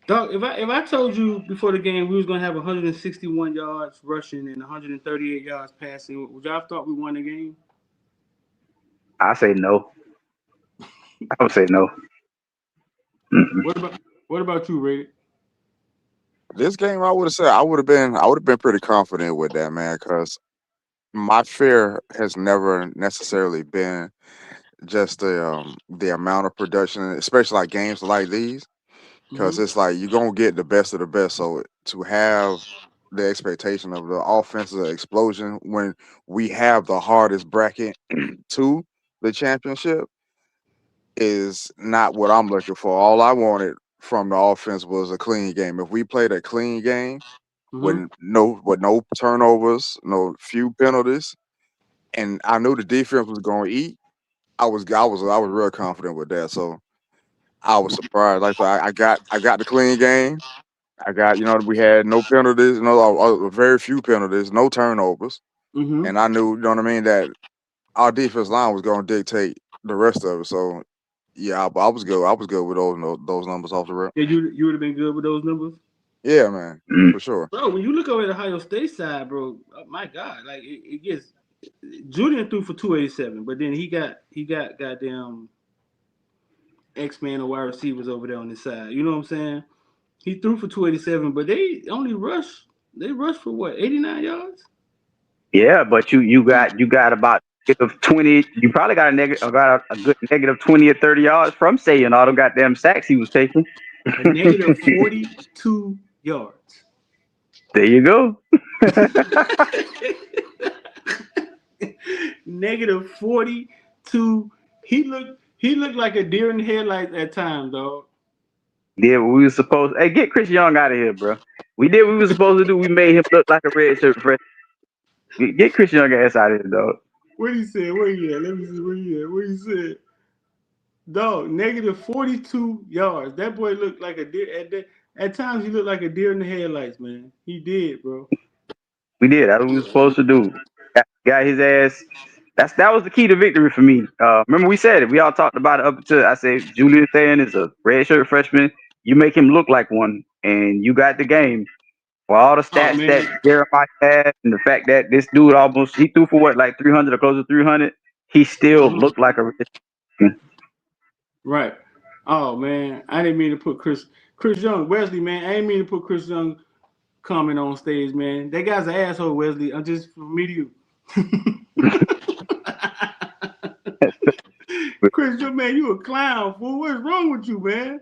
Dog, if I told you before the game we was gonna have 161 yards rushing and 138 yards passing, would y'all have thought we won the game? I say no. I would say no. Mm-mm. What about you, Ray? This game, I would have said I would have been pretty confident with that, man, because my fear has never necessarily been just the amount of production, especially like games like these, because Mm-hmm. it's like you're gonna get the best of the best. So to have the expectation of the offensive explosion when we have the hardest bracket to the championship is not what I'm looking for. All I wanted from the offense was a clean game. If we played a clean game Mm-hmm. with no turnovers, no few penalties, and I knew the defense was going to eat, I was real confident with that. So I was surprised. Like I got the clean game. We had no penalties, very few penalties, no turnovers, Mm-hmm. and I knew, you know what I mean, that our defense line was going to dictate the rest of it. So yeah, I was good. I was good with those numbers off the rip. Yeah, you would have been good with those numbers. Yeah, man, Mm. for sure. Bro, when you look over at the Ohio State side, bro, oh my God, like it gets Julian threw for 287, but then he got goddamn X Man or wide receivers over there on his side. You know what I'm saying? He threw for 287, but they rushed for what, 89 yards? Yeah, but you got about -20. You probably got a good -20 or 30 yards from saying all them goddamn sacks he was taking. A negative 42 yards. There you go. Negative 42. He looked like a deer in the headlights at times, dog. Did what we were supposed. Hey, get Chris Young out of here, bro. We did what we were supposed to do. We made him look like a red shirt fresh. Get Chris Young ass out of here, dog. What he said? Where he at? Let me see where he at. What he said? Dog, negative 42 yards. That boy looked like a deer. At times, he looked like a deer in the headlights, man. He did, bro. We did. That's what we were supposed to do. Got his ass. That was the key to victory for me. Remember we said it. We all talked about it up until I said Julian Thayen is a red shirt freshman. You make him look like one, and you got the game. For all the Oh, stats that man. Jeremiah had, and the fact that this dude he threw for what, like 300 or close to 300, he still Mhm. looked like a red. Right. Oh, man. I didn't mean to put Chris Young. Wesley, man. I didn't mean to put Chris Young comment on stage, man. That guy's an asshole, Wesley. I'm just from me to you. Chris Young, man, you a clown, fool. What's wrong with you, man?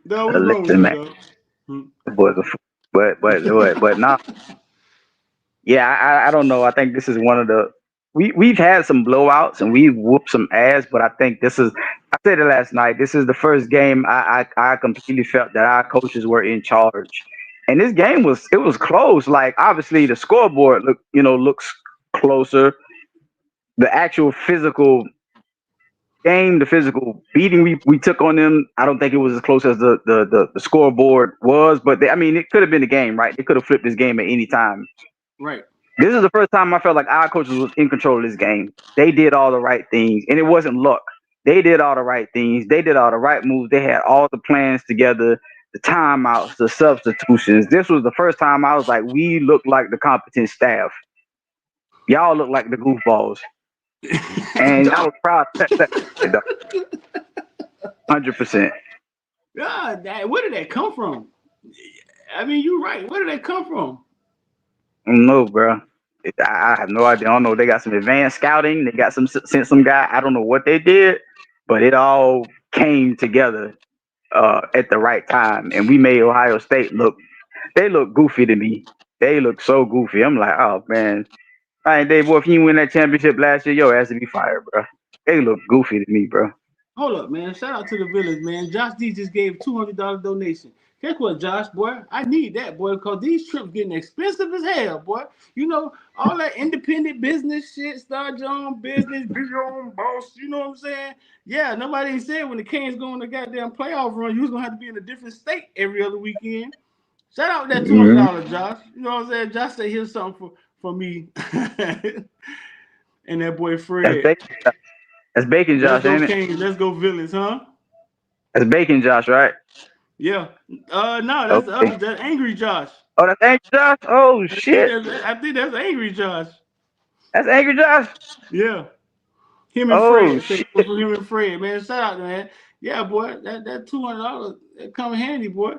Dog, what's wrong with Listen, you, man, dog? Hmm. the boy's a but nah. Yeah, I don't know. I think this is one of the we've had some blowouts and we've whooped some ass, but I think this is I said it last night. This is the first game I completely felt that our coaches were in charge. And this game was close. Like obviously the scoreboard looks closer. The actual physical game, the physical beating we took on them, I don't think it was as close as the scoreboard was. But I mean, it could have been the game, right? They could have flipped this game at any time. Right. This is the first time I felt like our coaches was in control of this game. They did all the right things, and it wasn't luck. They did all the right things. They did all the right moves. They had all the plans together, the timeouts, the substitutions. This was the first time I was like, we look like the competent staff. Y'all look like the goofballs. And I was proud of that. 100%. God, where did that come from? I mean, you're right. Where did that come from? No, bro. I have no idea. I don't know. They got some advanced scouting. They got sent some guy. I don't know what they did, but it all came together at the right time, and we made Ohio State look. They look goofy to me. They look so goofy. I'm like, oh man, all right, Dave, boy, if you win that championship last year, your ass to be fired, bro. They look goofy to me, bro. Hold up, man. Shout out to the village, man. Josh D just gave $200 donation. Guess what, Josh, boy? I need that, boy, because these trips getting expensive as hell, boy. You know, all that independent business shit, start your own business, be your own boss, you know what I'm saying? Yeah, nobody said when the Canes go on the goddamn playoff run, you was going to have to be in a different state every other weekend. Shout out that Mm-hmm. $200, Josh. You know what I'm saying? Josh said, here's something for me and that boy That's Fred. bacon. That's bacon, Let's Josh, go ain't it? Canes. Let's go Villains, huh? That's bacon, Josh, right? Yeah. No, that's the other. Okay. That's Angry Josh. Oh, that's angry, Josh. Oh shit, I think that's Angry Josh. that's angry, Josh. Yeah. Him and Oh Fred. Say shit. for him and Fred, man. Shout out, man. Yeah, boy. That $200 come handy, boy.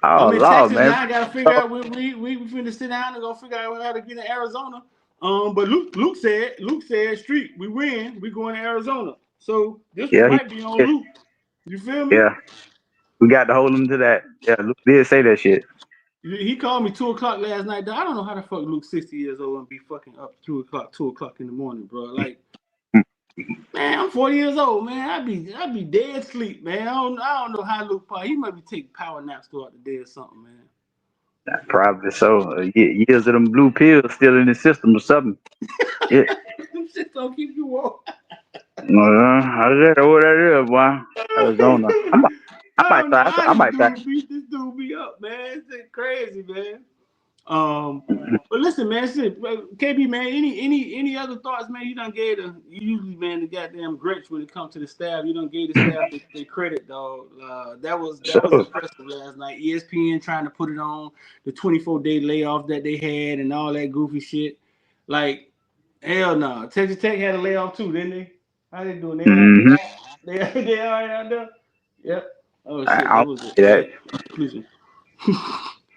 Oh I'm in Lord, Texas man. now. I gotta figure out when we finna sit down and go figure out how to get in Arizona. But Luke said street. We win. We going to Arizona. So this one Yeah, might be on Luke. You feel me? yeah. We got to hold him to that. Yeah, Luke did say that shit. He called me 2 o'clock last night. I don't know how the fuck Luke 60 years old and be fucking up 2 o'clock in the morning, bro. Like, man, I'm 40 years old, man. I'd be dead asleep, man. I don't know how Luke probably he might be taking power naps throughout the day or something, man. Probably so. Years of them blue pills still in the system or something. Yeah. Them shit don't keep you woke. I don't know what that is, boy. Arizona. I I might don't know try. how I this might try. dude beat this dude be up, man. It's crazy, man. But listen, man, KB, man, any other thoughts, man? You done gave usually, man, the goddamn Grinch when it comes to the staff. You done gave the staff the credit, dog. That was So, impressive last night. ESPN trying to put it on the 24-day layoff that they had and all that goofy shit. Like, hell no. Texas Tech had a layoff too, didn't they? How they doing? mm-hmm. They all right out there? Yep. Oh shit, I'll that was say that. bad conclusion.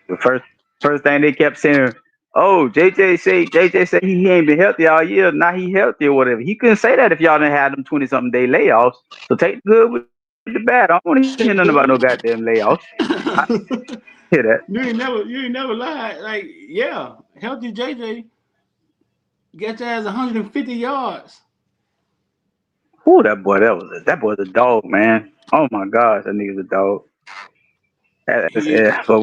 The first thing they kept saying, oh, JJ say he ain't been healthy all year. Now he healthy or whatever. He couldn't say that if y'all didn't have them 20-something day layoffs. So take the good with the bad. I don't want to hear Take nothing about no goddamn layoffs. I the hear that. you ain't never lied. Like, yeah, healthy JJ get your ass 150 yards. Ooh, that boy's a dog, man. Oh my gosh, that nigga's a dog. He is. But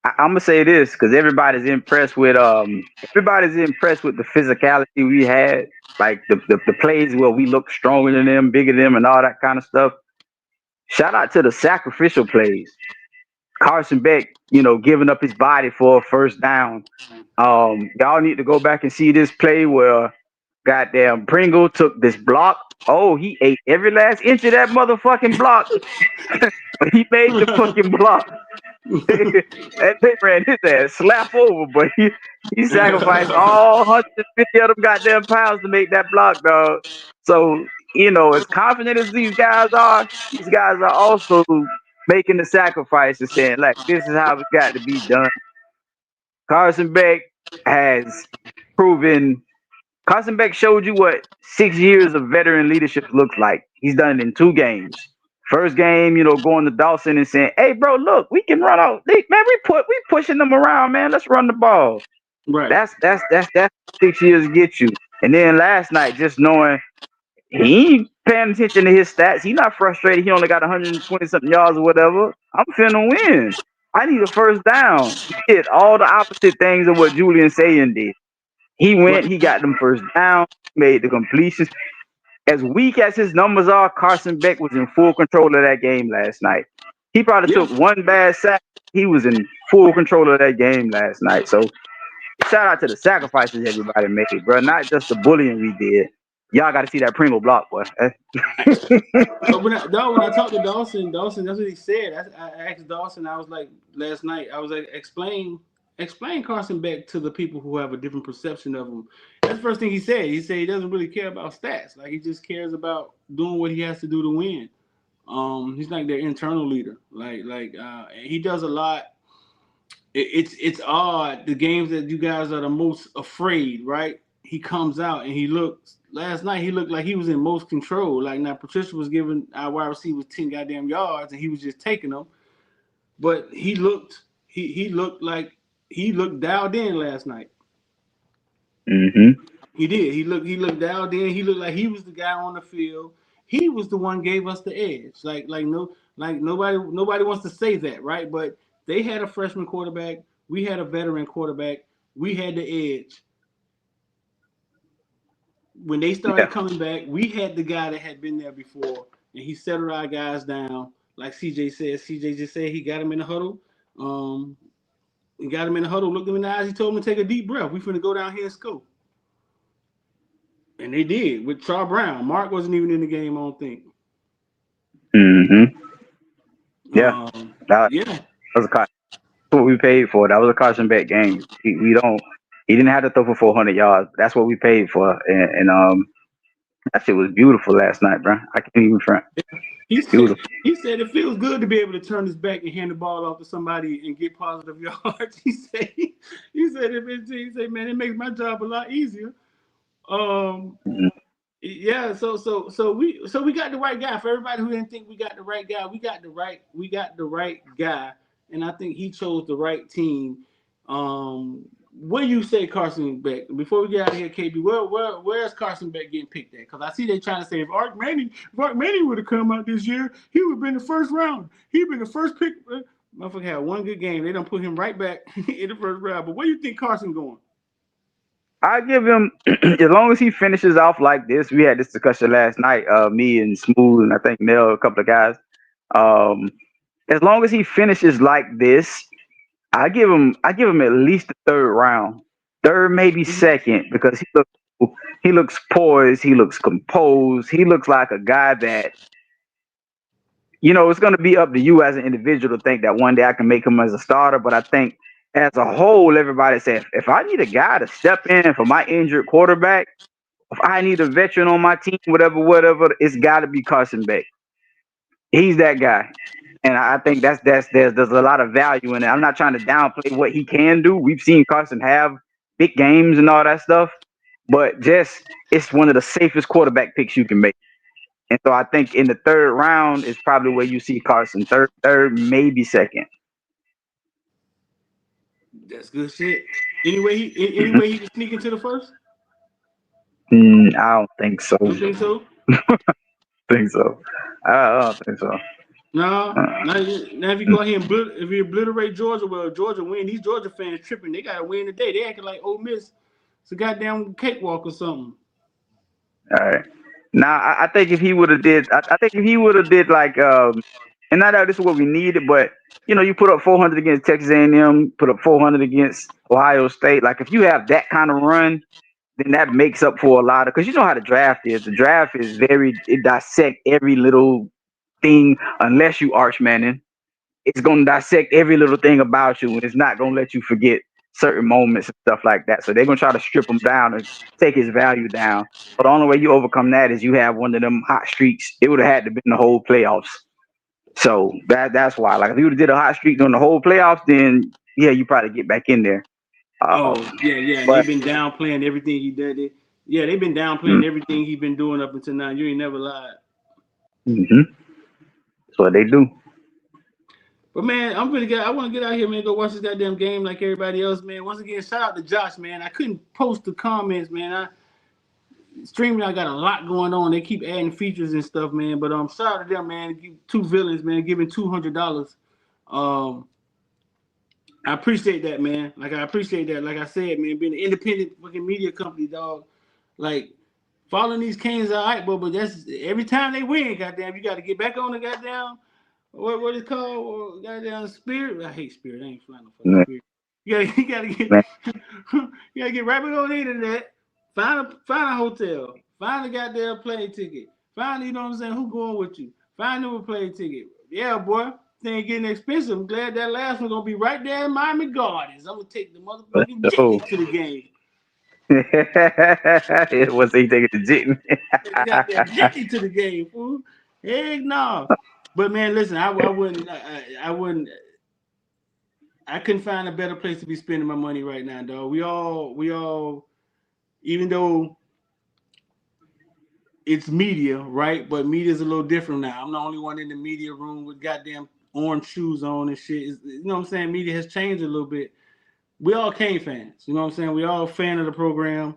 I'm gonna say this because everybody's impressed with the physicality we had, like the plays where we look stronger than them, bigger than them, and all that kind of stuff. Shout out to the sacrificial plays. Carson Beck, giving up his body for a first down. Y'all need to go back and see this play where goddamn Pringle took this block. Oh, he ate every last inch of that motherfucking block. He made the fucking block. And they ran his ass slap over, but he sacrificed all 150 of them goddamn pounds to make that block, dog. So, as confident as these guys are also making the sacrifice and saying, like, this is how it's got to be done. Carson Beck has proven Carson Beck showed you what 6 years of veteran leadership looks like. He's done it in 2 games. First game, going to Dawson and saying, "Hey, bro, look, we can run out. Man, we pushing them around, man. Let's run the ball." Right. That's 6 years get you. And then last night, just knowing he ain't paying attention to his stats. He not frustrated. He only got 120 something yards or whatever. I'm finna win. I need a first down. He did all the opposite things of what Julian Sayin did. He went, Right. he got them first down, made the completions. As weak as his numbers are, Carson Beck was in full control of that game last night. He probably Yeah. took one bad sack. He was in full control of that game last night. So shout out to the sacrifices everybody made, bro. Not just the bullying we did. Y'all got to see that Pringle block, boy. When I talked to Dawson, that's what he said. I asked Dawson. I was like last night. I was like, explain Carson Beck to the people who have a different perception of him. That's the first thing he said. He said he doesn't really care about stats. Like he just cares about doing what he has to do to win. He's like their internal leader. He does a lot. It's odd the games that you guys are the most afraid, right? He comes out and he looks. Last night he looked like he was in most control. Like now Patricia was giving our wide receivers 10 goddamn yards and he was just taking them. But he looked like he looked dialed in last night. Mm-hmm. He did. He looked dialed in. He looked like he was the guy on the field. He was the one gave us the edge. Nobody wants to say that, right? But they had a freshman quarterback. We had a veteran quarterback. We had the edge. When they started Yeah. coming back, we had the guy that had been there before, and he settled our guys down. Like CJ said, CJ just said he got him in the huddle. He got him in the huddle, looked him in the eyes. He told him to take a deep breath. We finna go down here and score. And they did with Char Brown. Mark wasn't even in the game, I don't think. Mm-hmm. Yeah. That Yeah. was what we paid for. That was a Carson Beck game. He didn't have to throw for 400 yards. That's what we paid for. And that shit was beautiful last night, bro. I can't even front. He said Beautiful. he said it feels good to be able to turn his back and hand the ball off to somebody and get positive yards. He said, man, it makes my job a lot easier. Um, Mhm. yeah, so we got the right guy. For everybody who didn't think we got the right guy, we got the right guy, and I think he chose the right team. What do you say, Carson Beck? Before we get out of here, KB, where's Carson Beck getting picked at? Because I see they trying to say if Ark Manning would have come out this year, he would have been the first round. He'd been the first pick. Motherfucker had one good game. They don't put him right back in the first round. But where do you think Carson going? I give him as long as he finishes off like this. We had this discussion last night. Me and Smooth and I think Nell, a couple of guys. Um, as long as he finishes like this, I give him at least the third round, third maybe Mm-hmm. second, because he looks poised, he looks composed, he looks like a guy that it's going to be up to you as an individual to think that one day I can make him as a starter. But I think as a whole, everybody said if I need a guy to step in for my injured quarterback, if I need a veteran on my team, whatever, it's got to be Carson Beck. He's that guy. And I think there's a lot of value in it. I'm not trying to downplay what he can do. We've seen Carson have big games and all that stuff, but just it's one of the safest quarterback picks you can make. And so I think in the third round is probably where you see Carson. Third, maybe second. That's good shit. Any Mhm. way he can sneak into the first? I don't think so. You don't think so? think so. I don't think so. No, Uh, now if you go ahead and if you obliterate Georgia, well, Georgia win. These Georgia fans tripping. They gotta win today. They acting like Ole Miss. It's a goddamn cakewalk or something. all right. Now, I think if he would have did, I think if he would have did like, and not that this is what we needed, but you put up 400 against Texas A&M, put up 400 against Ohio State. Like if you have that kind of run, then that makes up for a lot of, because you know how the draft is. The draft is it dissect every little thing unless you Arch Manning. It's gonna dissect every little thing about you, and it's not gonna let you forget certain moments and stuff like that. So they're gonna try to strip him down and take his value down. But the only way you overcome that is you have one of them hot streaks. It would have had to been the whole playoffs. So that's why. Like if you would have did a hot streak during the whole playoffs, then yeah, you probably get back in there. Oh yeah, and But they've been downplaying everything he did. Yeah, they've been mm, downplaying everything he's been doing up until now. You ain't never lied. that's what they do. But man, I want to get out here, man. Go watch this goddamn game like everybody else, man. Once again, shout out to Josh, man. I couldn't post the comments, man. Streaming, I got a lot going on. They keep adding features and stuff, man. But shout out to them, man. Two villains, man, giving $200. Um, I appreciate that, man. Like I appreciate that. Like I said, man, being an independent fucking media company, dog. Like following these Canes, all right, but that's every time they win, goddamn, you got to get back on the goddamn what is called goddamn Spirit. I hate Spirit. I ain't flying no fucking Mm, Spirit. You gotta get man. you gotta get right back on the internet. Find a hotel. Find a goddamn plane ticket. Find, you know what I'm saying, who going with you. Find them a plane ticket. Yeah, boy. Thing getting expensive. I'm glad that last one gonna be right there in Miami Gardens. I'm gonna take the motherfucking So jetty to the game. it was he taking the jet. Take the goddamn jetty to the game, fool. Heck no. But man, listen, I wouldn't. I couldn't find a better place to be spending my money right now, dog. We all, even though it's media, right? But media's a little different now. I'm the only one in the media room with goddamn orange shoes on and shit. You know what I'm saying? Media has changed a little bit. We all Kane fans. You know what I'm saying? We all a fan of the program.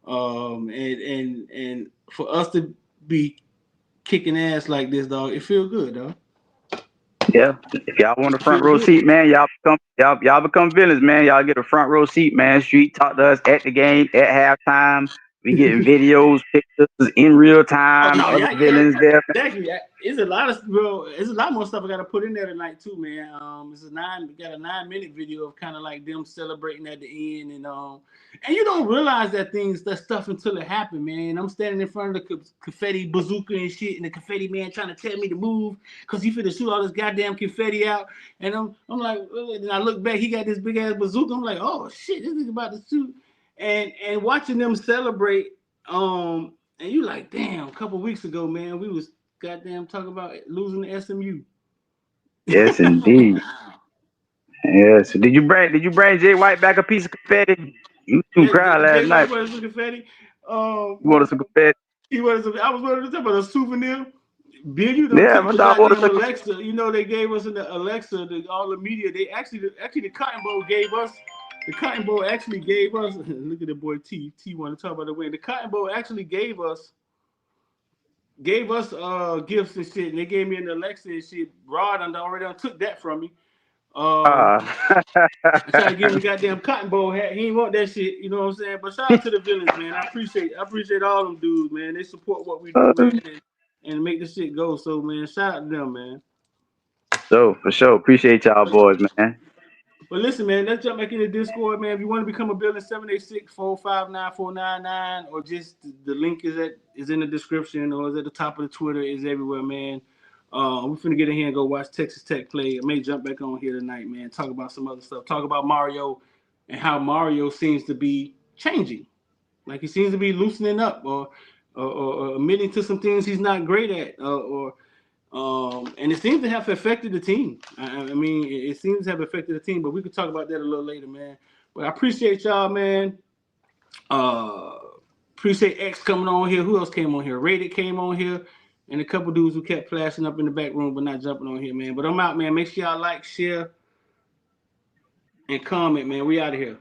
And for us to be kicking ass like this, dog, it feels good, dog. Yeah, if y'all want a It front feels row good. seat, man, y'all become villains, man. Y'all get a front row seat, man. Street talk to us at the game, at halftime. We getting videos, pictures in real Oh time. no, Other yeah, villains there. exactly. It's a lot of bro. It's a lot more stuff I got to put in there tonight too, man. We got a 9 minute video of kind of like them celebrating at the end, and you don't realize that stuff until it happened, man. I'm standing in front of the confetti bazooka and shit, and the confetti man trying to tell me to move because he finna shoot all this goddamn confetti out, and I'm like, and I look back, he got this big ass bazooka. I'm like, oh shit, this is about to shoot, and watching them celebrate, and you like, damn, a couple weeks ago, man, we was goddamn talking about losing to SMU. Yes, indeed. Yes. Did you bring Jay White back a piece of confetti? You Yeah, cried Jay last night. White was some confetti. Um, You wanted some confetti? I was wanting to talk about a souvenir. Bill, you done Yeah, took my the dog wanted goddamn some. Alexa. You know they gave us in the Alexa, all the media. They actually the Cotton Bowl gave us. The Cotton Bowl actually gave us. Look at the boy T. T want to talk about the win. The Cotton Bowl actually gave us gifts and shit, and they gave me an Alexa and shit. Rod already took that from me. Um, Uh, I tried to give him the goddamn cotton bowl hat. He ain't want that shit. You know what I'm saying? But shout out to the villains, man. I appreciate all them dudes, man. They support what we do, man, and make this shit go. So, man, shout out to them, man. so for sure, appreciate y'all boys, man. But listen, man, let's jump back into Discord, man. If you want to become a building 786-459-499, or just the link is in the description, or is at the top of the Twitter, is everywhere, man. We're finna get in here and go watch Texas Tech play. I may jump back on here tonight, man. Talk about some other stuff. Talk about Mario and how Mario seems to be changing. Like he seems to be loosening up, or admitting to some things he's not great at, and it seems to have affected the team. I mean, it seems to have affected the team, but we could talk about that a little later, man. But I appreciate y'all, man. Uh, appreciate X coming on here. Who else came on here? Rated came on here, and a couple dudes who kept flashing up in the back room but not jumping on here, man. But I'm out, man. Make sure y'all like, share, and comment, man. We out of here.